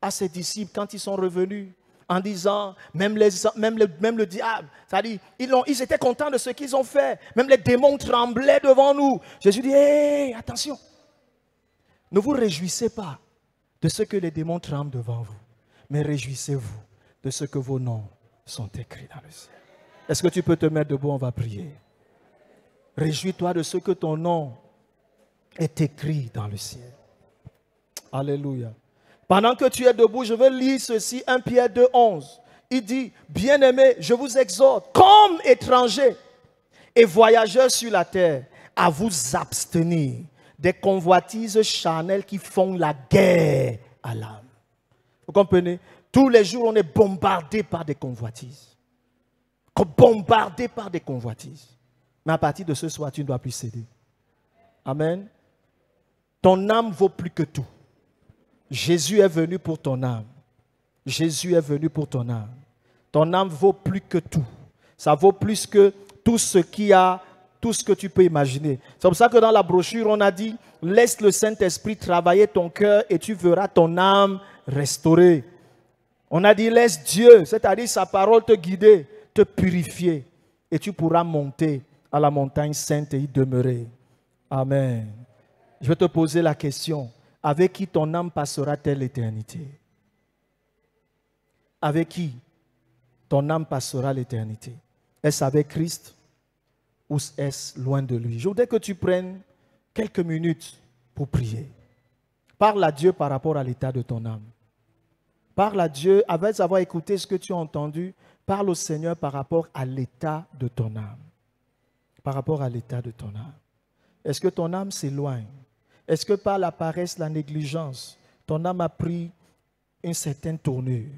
à ses disciples quand ils sont revenus, en disant, même le diable, c'est-à-dire, ils étaient contents de ce qu'ils ont fait. Même les démons tremblaient devant nous. Jésus dit, hey, attention, ne vous réjouissez pas de ce que les démons tremblent devant vous, mais réjouissez-vous de ce que vos noms sont écrits dans le ciel. Est-ce que tu peux te mettre debout, on va prier. Réjouis-toi de ce que ton nom est écrit dans le ciel. Alléluia. Pendant que tu es debout, je veux lire ceci, 1 Pierre 2, 11. Il dit, bien-aimés, je vous exhorte, comme étrangers et voyageurs sur la terre, à vous abstenir des convoitises charnelles qui font la guerre à l'âme. Vous comprenez? Tous les jours, on est bombardé par des convoitises. Bombardé par des convoitises. Mais à partir de ce soir, tu ne dois plus céder. Amen. Ton âme vaut plus que tout. Jésus est venu pour ton âme. Jésus est venu pour ton âme. Ton âme vaut plus que tout. Ça vaut plus que tout ce que tu peux imaginer. C'est pour ça que dans la brochure, on a dit, laisse le Saint-Esprit travailler ton cœur et tu verras ton âme restaurée. On a dit, laisse Dieu, c'est-à-dire sa parole te guider, te purifier et tu pourras monter à la montagne sainte et y demeurer. Amen. Je vais te poser la question. Avec qui ton âme passera-t-elle l'éternité? Avec qui ton âme passera l'éternité? Est-ce avec Christ ou est-ce loin de lui? Je voudrais que tu prennes quelques minutes pour prier. Parle à Dieu par rapport à l'état de ton âme. Parle à Dieu, avec avoir écouté ce que tu as entendu, parle au Seigneur par rapport à l'état de ton âme. Par rapport à l'état de ton âme. Est-ce que ton âme s'éloigne? Est-ce que par la paresse, la négligence, ton âme a pris une certaine tournure?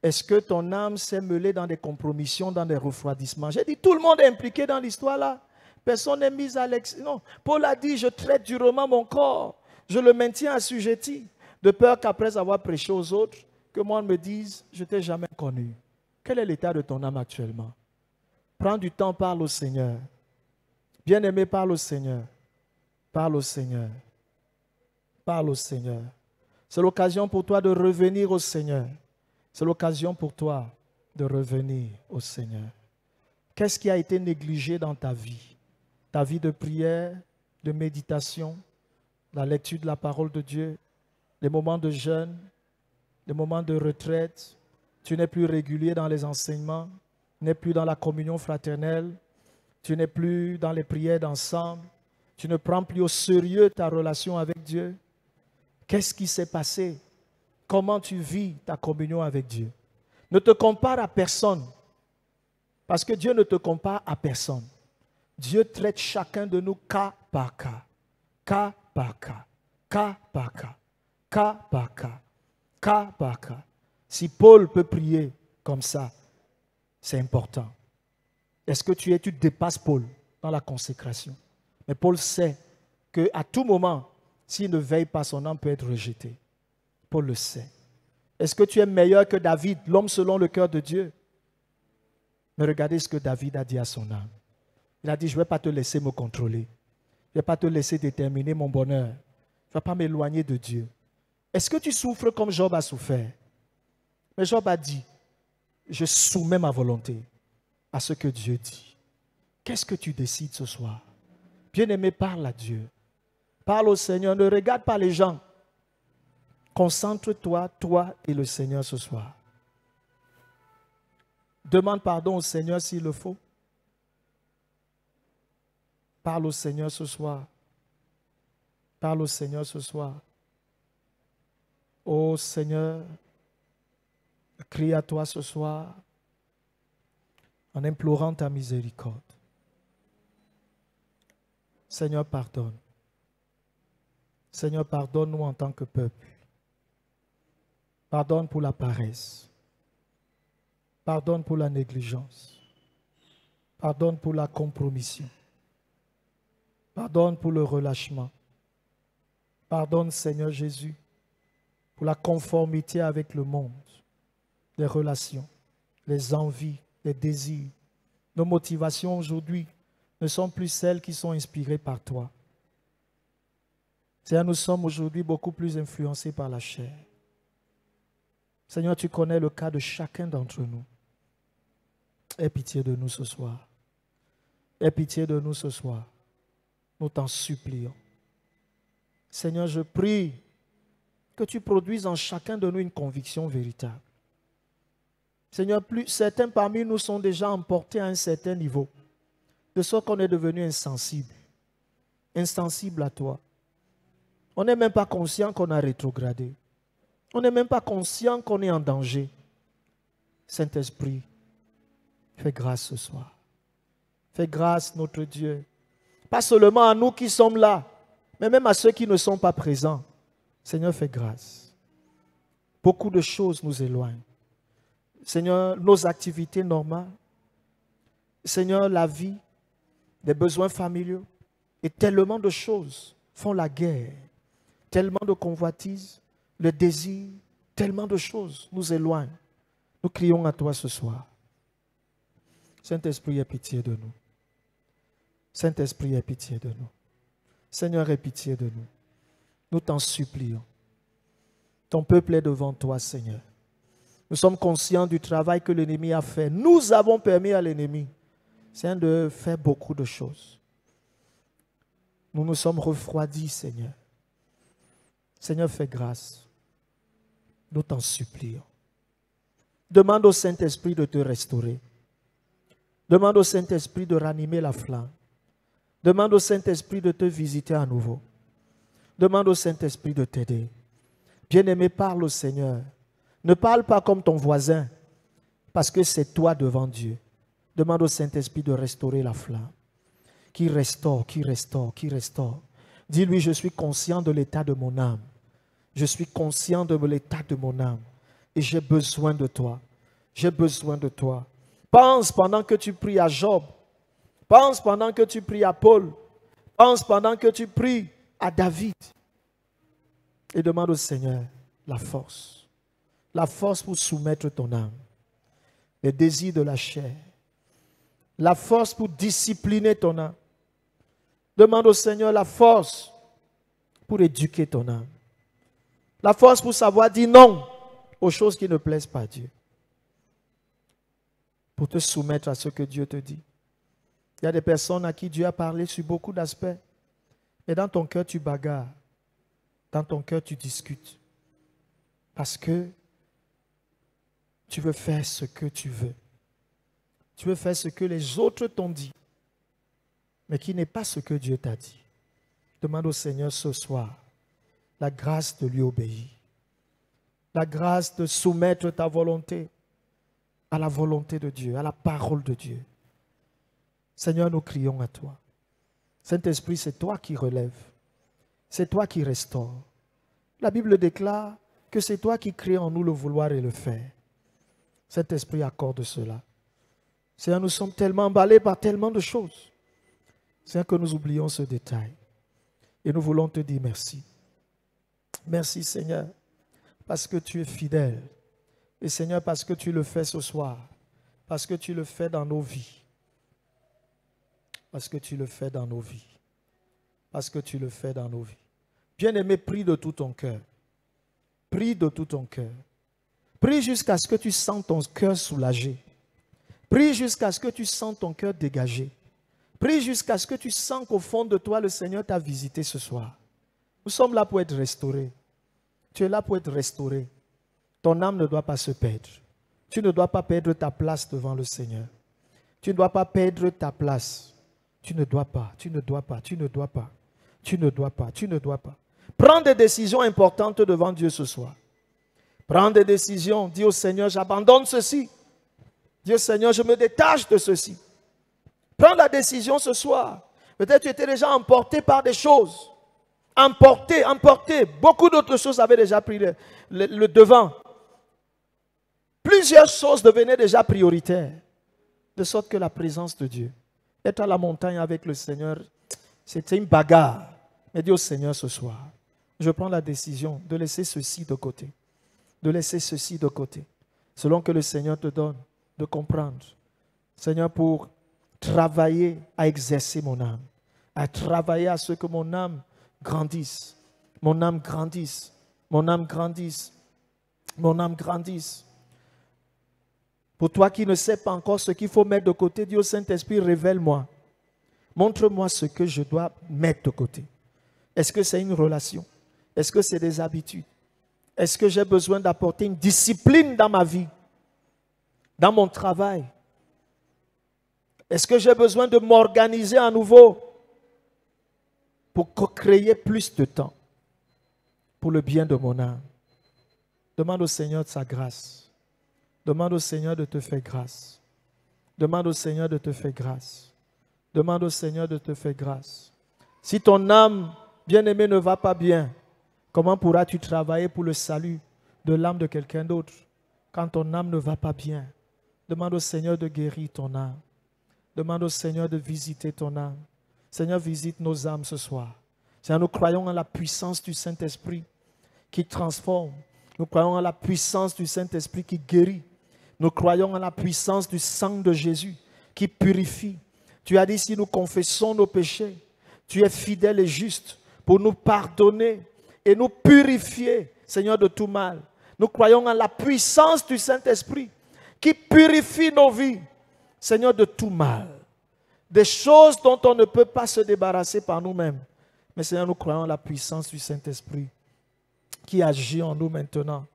Est-ce que ton âme s'est mêlée dans des compromissions, dans des refroidissements? J'ai dit, tout le monde est impliqué dans l'histoire là. Personne n'est mis à l'excès. Non, Paul a dit, je traite durement mon corps. Je le maintiens assujetti. De peur qu'après avoir prêché aux autres, que moi on me dise, je ne t'ai jamais connu. Quel est l'état de ton âme actuellement? Prends du temps, parle au Seigneur. Bien-aimé, parle au Seigneur. Parle au Seigneur. Parle au Seigneur. C'est l'occasion pour toi de revenir au Seigneur. C'est l'occasion pour toi de revenir au Seigneur. Qu'est-ce qui a été négligé dans ta vie? Ta vie de prière, de méditation, la lecture de la parole de Dieu, les moments de jeûne, les moments de retraite. Tu n'es plus régulier dans les enseignements, tu n'es plus dans la communion fraternelle, tu n'es plus dans les prières d'ensemble, tu ne prends plus au sérieux ta relation avec Dieu. Qu'est-ce qui s'est passé? Comment tu vis ta communion avec Dieu? Ne te compare à personne. Parce que Dieu ne te compare à personne. Dieu traite chacun de nous cas par cas. Cas par cas. Cas par cas. Cas par cas. Cas par cas. Si Paul peut prier comme ça, c'est important. Est-ce que tu dépasses Paul dans la consécration? Mais Paul sait qu'à tout moment, s'il ne veille pas, son âme peut être rejetée. Paul le sait. Est-ce que tu es meilleur que David, l'homme selon le cœur de Dieu? Mais regardez ce que David a dit à son âme. Il a dit, je ne vais pas te laisser me contrôler. Je ne vais pas te laisser déterminer mon bonheur. Je ne vais pas m'éloigner de Dieu. Est-ce que tu souffres comme Job a souffert? Mais Job a dit, je soumets ma volonté à ce que Dieu dit. Qu'est-ce que tu décides ce soir? Bien-aimé, parle à Dieu. Parle au Seigneur. Ne regarde pas les gens. Concentre-toi, toi et le Seigneur ce soir. Demande pardon au Seigneur s'il le faut. Parle au Seigneur ce soir. Parle au Seigneur ce soir. Ô Seigneur, je crie à toi ce soir en implorant ta miséricorde. Seigneur, pardonne. Seigneur, pardonne-nous en tant que peuple. Pardonne pour la paresse. Pardonne pour la négligence. Pardonne pour la compromission. Pardonne pour le relâchement. Pardonne, Seigneur Jésus, pour la conformité avec le monde, les relations, les envies, les désirs. Nos motivations aujourd'hui ne sont plus celles qui sont inspirées par toi. Seigneur, nous sommes aujourd'hui beaucoup plus influencés par la chair. Seigneur, tu connais le cas de chacun d'entre nous. Aie pitié de nous ce soir. Aie pitié de nous ce soir. Nous t'en supplions. Seigneur, je prie que tu produises en chacun de nous une conviction véritable. Seigneur, certains parmi nous sont déjà emportés à un certain niveau, de sorte qu'on est devenu insensible. Insensible à toi. On n'est même pas conscient qu'on a rétrogradé. On n'est même pas conscient qu'on est en danger. Saint-Esprit, fais grâce ce soir. Fais grâce, notre Dieu. Pas seulement à nous qui sommes là, mais même à ceux qui ne sont pas présents. Seigneur, fais grâce. Beaucoup de choses nous éloignent. Seigneur, nos activités normales. Seigneur, la vie, les besoins familiaux. Et tellement de choses font la guerre. Tellement de convoitises, le désir, tellement de choses nous éloignent. Nous crions à toi ce soir. Saint-Esprit, aie pitié de nous. Saint-Esprit, aie pitié de nous. Seigneur, aie pitié de nous. Nous t'en supplions. Ton peuple est devant toi, Seigneur. Nous sommes conscients du travail que l'ennemi a fait. Nous avons permis à l'ennemi, Seigneur, de faire beaucoup de choses. Nous nous sommes refroidis, Seigneur. Seigneur, fais grâce. Nous t'en supplions. Demande au Saint-Esprit de te restaurer. Demande au Saint-Esprit de ranimer la flamme. Demande au Saint-Esprit de te visiter à nouveau. Demande au Saint-Esprit de t'aider. Bien-aimé, parle au Seigneur. Ne parle pas comme ton voisin, parce que c'est toi devant Dieu. Demande au Saint-Esprit de restaurer la flamme. Qui restaure, qui restaure, qui restaure. Dis-lui, je suis conscient de l'état de mon âme. Je suis conscient de l'état de mon âme. Et j'ai besoin de toi. J'ai besoin de toi. Pense pendant que tu pries à Job. Pense pendant que tu pries à Paul. Pense pendant que tu pries à David. Et demande au Seigneur la force. La force pour soumettre ton âme. Les désirs de la chair. La force pour discipliner ton âme. Demande au Seigneur la force pour éduquer ton âme. La force pour savoir dire non aux choses qui ne plaisent pas à Dieu. Pour te soumettre à ce que Dieu te dit. Il y a des personnes à qui Dieu a parlé sur beaucoup d'aspects. Mais dans ton cœur, tu bagarres. Dans ton cœur, tu discutes. Parce que tu veux faire ce que tu veux. Tu veux faire ce que les autres t'ont dit. Mais qui n'est pas ce que Dieu t'a dit. Demande au Seigneur ce soir la grâce de lui obéir. La grâce de soumettre ta volonté à la volonté de Dieu, à la parole de Dieu. Seigneur, nous crions à toi. Saint-Esprit, c'est toi qui relèves. C'est toi qui restaure. La Bible déclare que c'est toi qui crées en nous le vouloir et le faire. Saint-Esprit, accorde cela. Seigneur, nous sommes tellement emballés par tellement de choses. Seigneur, que nous oublions ce détail. Et nous voulons te dire merci. Merci, Seigneur, parce que tu es fidèle. Et Seigneur, parce que tu le fais ce soir. Parce que tu le fais dans nos vies. Parce que tu le fais dans nos vies. Parce que tu le fais dans nos vies. Bien-aimé, prie de tout ton cœur. Prie de tout ton cœur. Prie jusqu'à ce que tu sentes ton cœur soulagé. Prie jusqu'à ce que tu sentes ton cœur dégagé. Prie jusqu'à ce que tu sens qu'au fond de toi, le Seigneur t'a visité ce soir. Nous sommes là pour être restaurés. Tu es là pour être restauré. Ton âme ne doit pas se perdre. Tu ne dois pas perdre ta place devant le Seigneur. Tu ne dois pas perdre ta place. Tu ne dois pas, tu ne dois pas, tu ne dois pas. Tu ne dois pas, tu ne dois pas. Prends des décisions importantes devant Dieu ce soir. Prends des décisions. Dis au Seigneur, j'abandonne ceci. Dis au Seigneur, je me détache de ceci. Prends la décision ce soir. Peut-être tu étais déjà emporté par des choses. Emporté. Beaucoup d'autres choses avaient déjà pris le devant. Plusieurs choses devenaient déjà prioritaires. De sorte que la présence de Dieu, être à la montagne avec le Seigneur, c'était une bagarre. Mais dis au Seigneur ce soir, je prends la décision de laisser ceci de côté. De laisser ceci de côté. Selon que le Seigneur te donne de comprendre. Seigneur, pour travailler à exercer mon âme. À travailler à ce que mon âme grandisse. Mon âme grandisse. Mon âme grandisse. Mon âme grandisse. Pour toi qui ne sais pas encore ce qu'il faut mettre de côté, dis au Saint-Esprit, révèle-moi. Montre-moi ce que je dois mettre de côté. Est-ce que c'est une relation? Est-ce que c'est des habitudes? Est-ce que j'ai besoin d'apporter une discipline dans ma vie? Dans mon travail? Est-ce que j'ai besoin de m'organiser à nouveau pour créer plus de temps pour le bien de mon âme? Demande au Seigneur de sa grâce. Demande au Seigneur de te faire grâce. Demande au Seigneur de te faire grâce. Demande au Seigneur de te faire grâce. Si ton âme, bien-aimée, ne va pas bien, comment pourras-tu travailler pour le salut de l'âme de quelqu'un d'autre quand ton âme ne va pas bien? Demande au Seigneur de guérir ton âme. Demande au Seigneur de visiter ton âme. Seigneur, visite nos âmes ce soir. Seigneur, nous croyons en la puissance du Saint-Esprit qui transforme. Nous croyons en la puissance du Saint-Esprit qui guérit. Nous croyons en la puissance du sang de Jésus qui purifie. Tu as dit, si nous confessons nos péchés, tu es fidèle et juste pour nous pardonner et nous purifier, Seigneur, de tout mal. Nous croyons en la puissance du Saint-Esprit qui purifie nos vies, Seigneur, de tout mal. Des choses dont on ne peut pas se débarrasser par nous-mêmes. Mais Seigneur, nous croyons en la puissance du Saint-Esprit qui agit en nous maintenant,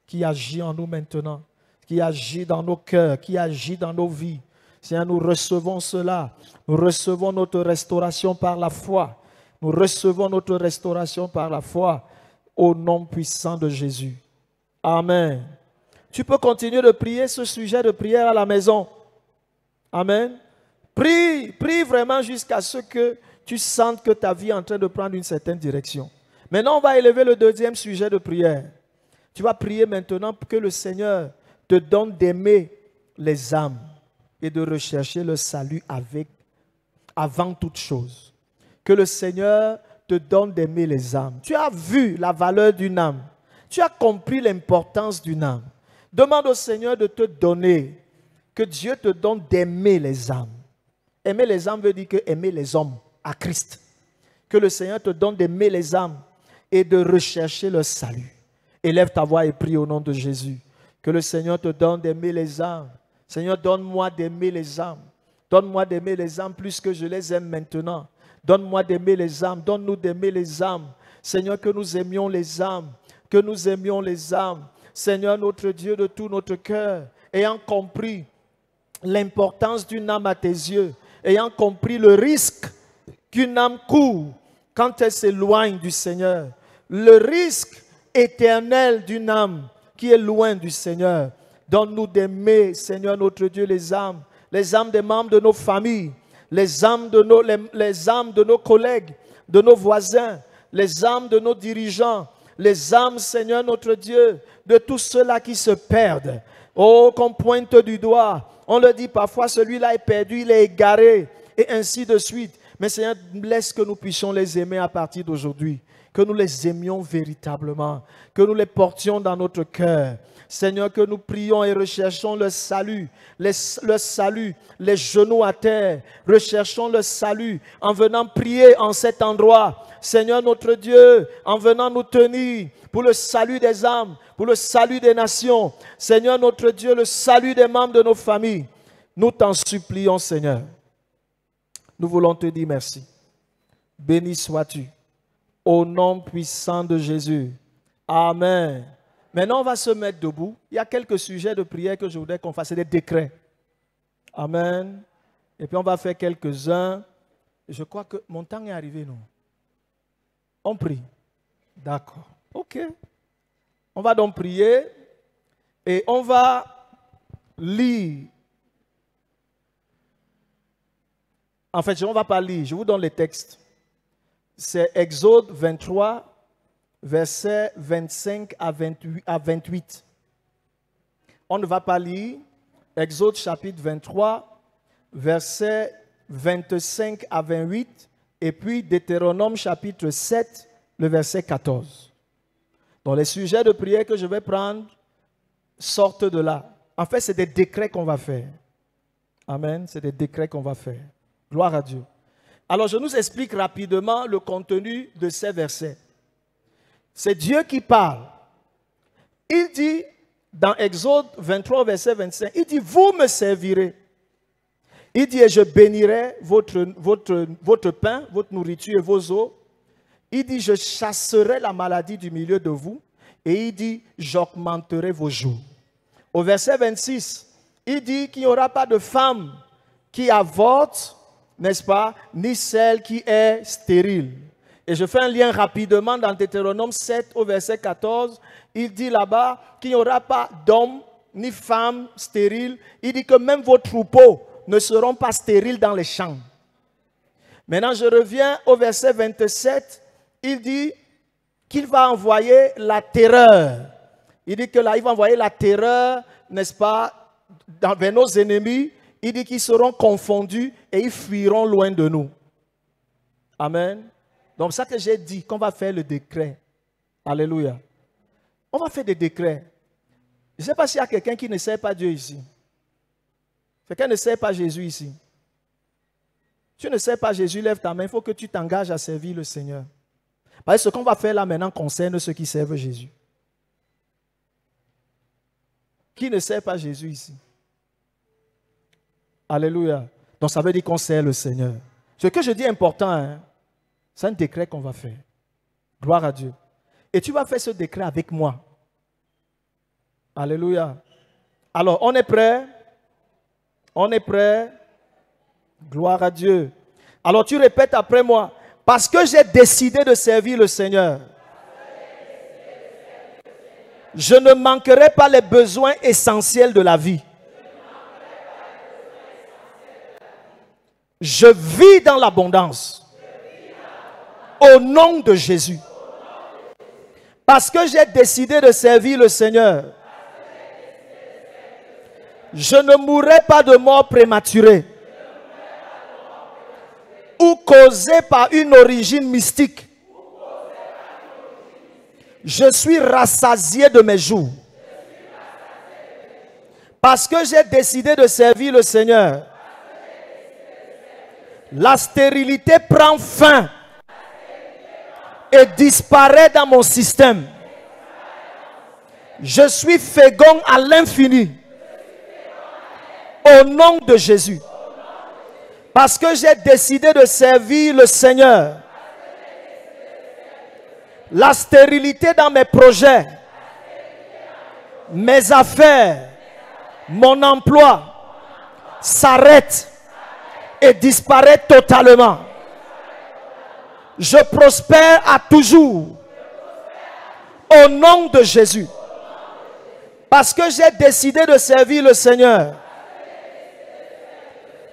qui agit en nous maintenant, qui agit dans nos cœurs, qui agit dans nos vies. Seigneur, nous recevons cela. Nous recevons notre restauration par la foi. Nous recevons notre restauration par la foi au nom puissant de Jésus. Amen. Tu peux continuer de prier ce sujet de prière à la maison. Amen. Prie vraiment jusqu'à ce que tu sentes que ta vie est en train de prendre une certaine direction. Maintenant, on va élever le deuxième sujet de prière. Tu vas prier maintenant pour que le Seigneur te donne d'aimer les âmes et de rechercher le salut avant toute chose. Que le Seigneur te donne d'aimer les âmes. Tu as vu la valeur d'une âme. Tu as compris l'importance d'une âme. Demande au Seigneur de te donner, que Dieu te donne d'aimer les âmes. Aimer les âmes veut dire que aimer les hommes à Christ. Que le Seigneur te donne d'aimer les âmes et de rechercher le salut. Élève ta voix et prie au nom de Jésus. Que le Seigneur te donne d'aimer les âmes. Seigneur, donne-moi d'aimer les âmes. Donne-moi d'aimer les âmes plus que je les aime maintenant. Donne-moi d'aimer les âmes. Donne-nous d'aimer les âmes. Seigneur, que nous aimions les âmes. Que nous aimions les âmes. Seigneur, notre Dieu, de tout notre cœur, ayant compris l'importance d'une âme à tes yeux, ayant compris le risque qu'une âme court quand elle s'éloigne du Seigneur, le risque éternel d'une âme qui est loin du Seigneur. Donne-nous d'aimer, Seigneur notre Dieu, les âmes des membres de nos familles, les âmes de nos collègues, de nos voisins, les âmes de nos dirigeants, les âmes, Seigneur notre Dieu, de tous ceux-là qui se perdent. Oh, qu'on pointe du doigt. On le dit parfois, celui-là est perdu, il est égaré, et ainsi de suite. Mais Seigneur, laisse que nous puissions les aimer à partir d'aujourd'hui. Que nous les aimions véritablement. Que nous les portions dans notre cœur. Seigneur, que nous prions et recherchons le salut. Le salut, les genoux à terre. Recherchons le salut en venant prier en cet endroit. Seigneur notre Dieu, en venant nous tenir pour le salut des âmes, pour le salut des nations. Seigneur notre Dieu, le salut des membres de nos familles. Nous t'en supplions, Seigneur. Nous voulons te dire merci. Béni sois-tu. Au nom puissant de Jésus. Amen. Maintenant, on va se mettre debout. Il y a quelques sujets de prière que je voudrais qu'on fasse. C'est des décrets. Amen. Et puis, on va faire quelques-uns. Je crois que mon temps est arrivé, non? On prie. D'accord. OK. On va donc prier et on va lire. En fait, on ne va pas lire, je vous donne les textes. C'est Exode 23, versets 25 à 28. On ne va pas lire Exode chapitre 23, versets 25 à 28, et puis Deutéronome chapitre 7, le verset 14. Donc les sujets de prière que je vais prendre sortent de là. En fait, c'est des décrets qu'on va faire. Amen, c'est des décrets qu'on va faire. Gloire à Dieu. Alors, je nous explique rapidement le contenu de ces versets. C'est Dieu qui parle. Il dit, dans Exode 23, verset 25, il dit, vous me servirez. Il dit, et je bénirai votre pain, votre nourriture et vos eaux. Il dit, je chasserai la maladie du milieu de vous. Et il dit, j'augmenterai vos jours. Au verset 26, il dit qu'il n'y aura pas de femme qui avorte, n'est-ce pas, ni celle qui est stérile. Et je fais un lien rapidement dans Deutéronome 7 au verset 14. Il dit là-bas qu'il n'y aura pas d'homme ni femme stérile. Il dit que même vos troupeaux ne seront pas stériles dans les champs. Maintenant, je reviens au verset 27. Il dit qu'il va envoyer la terreur. Il dit que là, il va envoyer la terreur, n'est-ce pas, vers nos ennemis. Il dit qu'ils seront confondus et ils fuiront loin de nous. Amen. Donc, ça que j'ai dit, qu'on va faire le décret. Alléluia. On va faire des décrets. Je ne sais pas s'il y a quelqu'un qui ne sait pas Dieu ici. Quelqu'un ne sait pas Jésus ici. Tu ne sais pas Jésus, lève ta main. Il faut que tu t'engages à servir le Seigneur. Parce que ce qu'on va faire là maintenant concerne ceux qui servent Jésus. Qui ne sait pas Jésus ici? Alléluia. Donc ça veut dire qu'on sert le Seigneur. Ce que je dis est important, hein? C'est un décret qu'on va faire. Gloire à Dieu. Et tu vas faire ce décret avec moi. Alléluia. Alors, on est prêt? On est prêt? Gloire à Dieu. Alors tu répètes après moi. Parce que j'ai décidé de servir le Seigneur, je ne manquerai pas les besoins essentiels de la vie. Je vis dans l'abondance. Au nom de Jésus. Parce que j'ai décidé de servir le Seigneur, je ne mourrai pas de mort prématurée ou causée par une origine mystique. Je suis rassasié de mes jours. Parce que j'ai décidé de servir le Seigneur, la stérilité prend fin et disparaît dans mon système. Je suis fécond à l'infini. Au nom de Jésus. Parce que j'ai décidé de servir le Seigneur, la stérilité dans mes projets, mes affaires, mon emploi s'arrête et disparaît totalement. Je prospère à toujours. Au nom de Jésus. Parce que j'ai décidé de servir le Seigneur,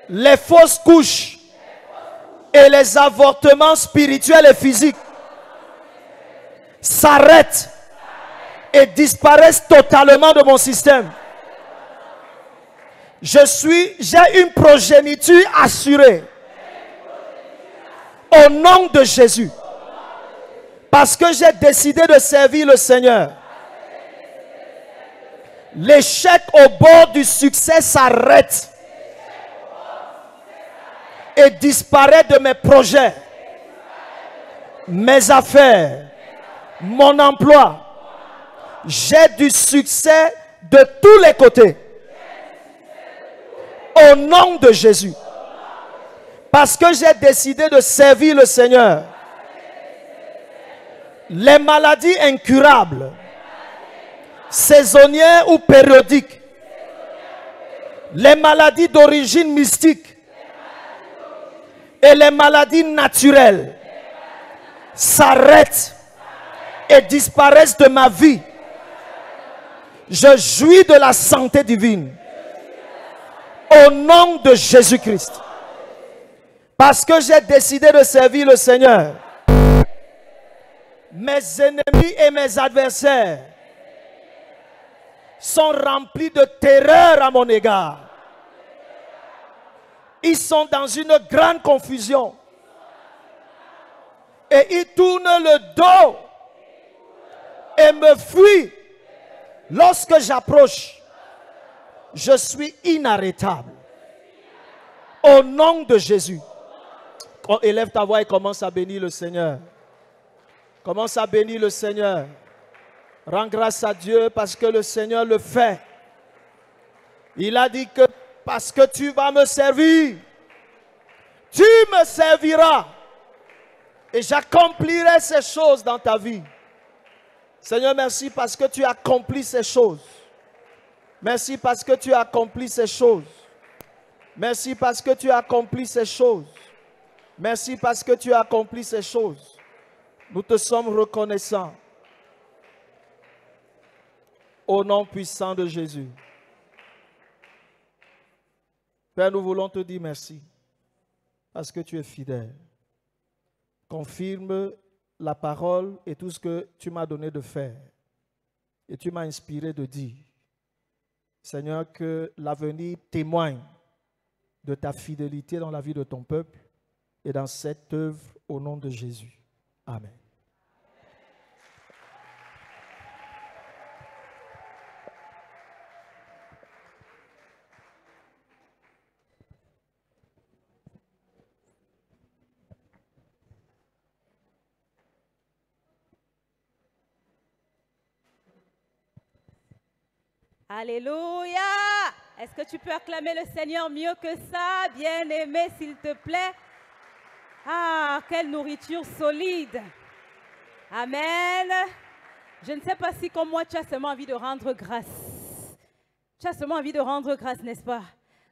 les fausses couches et les avortements spirituels et physiques s'arrêtent et disparaissent totalement de mon système. J'ai une progéniture assurée. Au nom de Jésus. Parce que j'ai décidé de servir le Seigneur. L'échec au bord du succès s'arrête et disparaît de mes projets, mes affaires, mon emploi. J'ai du succès de tous les côtés. Au nom de Jésus. Parce que j'ai décidé de servir le Seigneur. Les maladies incurables, saisonnières ou périodiques, les maladies d'origine mystique et les maladies naturelles s'arrêtent et disparaissent de ma vie Je jouis de la santé divine. Au nom de Jésus-Christ. Parce que j'ai décidé de servir le Seigneur. Mes ennemis et mes adversaires sont remplis de terreur à mon égard. Ils sont dans une grande confusion. Et ils tournent le dos et me fuient. Lorsque j'approche, je suis inarrêtable. Au nom de Jésus. Élève ta voix et commence à bénir le Seigneur. Commence à bénir le Seigneur. Rends grâce à Dieu parce que le Seigneur le fait. Il a dit que parce que tu vas me servir, tu me serviras. Et j'accomplirai ces choses dans ta vie. Seigneur, merci parce que tu accomplis ces choses. Merci parce que tu as accompli ces choses. Merci parce que tu as accompli ces choses. Merci parce que tu as accompli ces choses. Nous te sommes reconnaissants. Au nom puissant de Jésus. Père, nous voulons te dire merci. Parce que tu es fidèle. Confirme la parole et tout ce que tu m'as donné de faire. Et tu m'as inspiré de dire. Seigneur, que l'avenir témoigne de ta fidélité dans la vie de ton peuple et dans cette œuvre au nom de Jésus. Amen. Alléluia! Est-ce que tu peux acclamer le Seigneur mieux que ça, bien-aimé, s'il te plaît? Ah, quelle nourriture solide! Amen! Je ne sais pas si comme moi, tu as seulement envie de rendre grâce. Tu as seulement envie de rendre grâce, n'est-ce pas?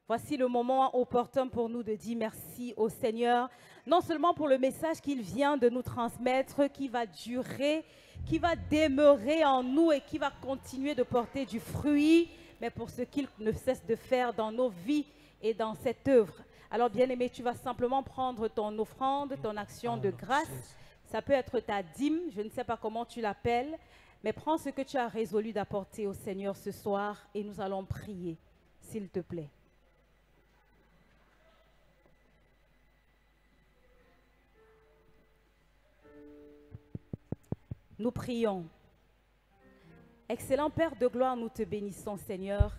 Voici le moment opportun pour nous de dire merci au Seigneur, non seulement pour le message qu'il vient de nous transmettre, qui va durer, qui va demeurer en nous et qui va continuer de porter du fruit, mais pour ce qu'il ne cesse de faire dans nos vies et dans cette œuvre. Alors, bien-aimé, tu vas simplement prendre ton offrande, ton action de grâce. Ça peut être ta dîme, je ne sais pas comment tu l'appelles, mais prends ce que tu as résolu d'apporter au Seigneur ce soir et nous allons prier, s'il te plaît. Nous prions. Excellent Père de gloire, nous te bénissons, Seigneur.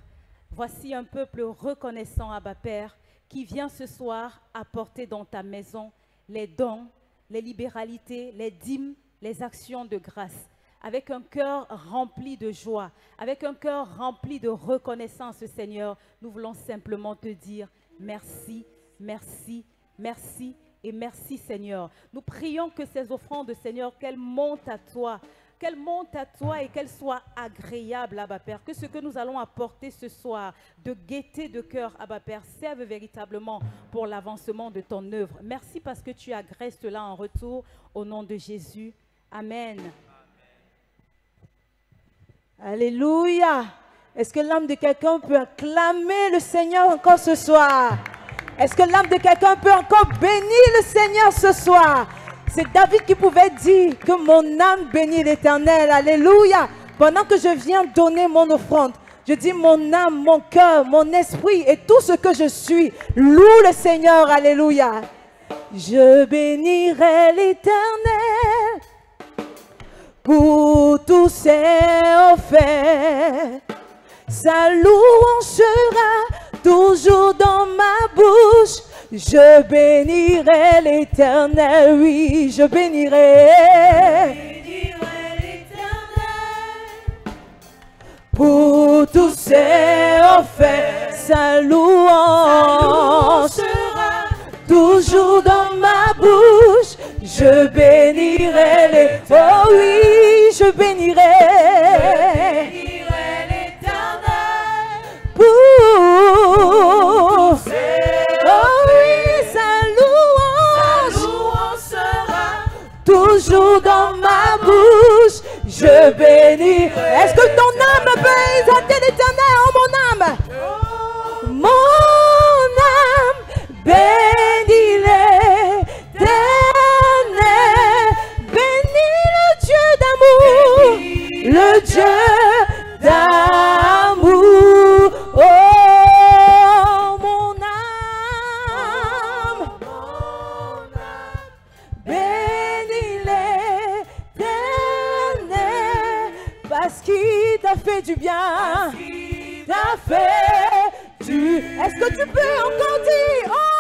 Voici un peuple reconnaissant, Abba Père, qui vient ce soir apporter dans ta maison les dons, les libéralités, les dîmes, les actions de grâce, avec un cœur rempli de joie, avec un cœur rempli de reconnaissance, Seigneur. Nous voulons simplement te dire merci, merci, merci. Et merci Seigneur. Nous prions que ces offrandes, Seigneur, qu'elles montent à toi et qu'elles soient agréables, Abba Père. Que ce que nous allons apporter ce soir de gaieté de cœur, Abba Père, serve véritablement pour l'avancement de ton œuvre. Merci parce que tu agrées cela en retour au nom de Jésus. Amen. Alléluia. Est-ce que l'âme de quelqu'un peut acclamer le Seigneur encore ce soir? Est-ce que l'âme de quelqu'un peut encore bénir le Seigneur ce soir? C'est David qui pouvait dire que mon âme bénit l'Éternel. Alléluia. Pendant que je viens donner mon offrande, je dis mon âme, mon cœur, mon esprit et tout ce que je suis. Loue le Seigneur. Alléluia. Je bénirai l'Éternel pour tous ses offerts. Sa louange sera toujours dans ma bouche. Je bénirai l'Éternel, oui, je bénirai. Pour tous ses offerts, sa louange sera toujours dans ma bouche. Je bénirai l'Éternel, oh oui, je bénirai. Pour oh oui, sa louange sera toujours dans ma bouche. Je bénis. Est-ce que ton âme peux exalter l'Éternel en mon âme. Mon âme bénit l'Éternel. Bénis le Dieu d'amour. Le Dieu d'amour. Oh, mon âme. Bénis l'Éternel. Parce qu'il t'a fait du bien. T'a fait du... Est-ce que tu peux encore dire? Oh,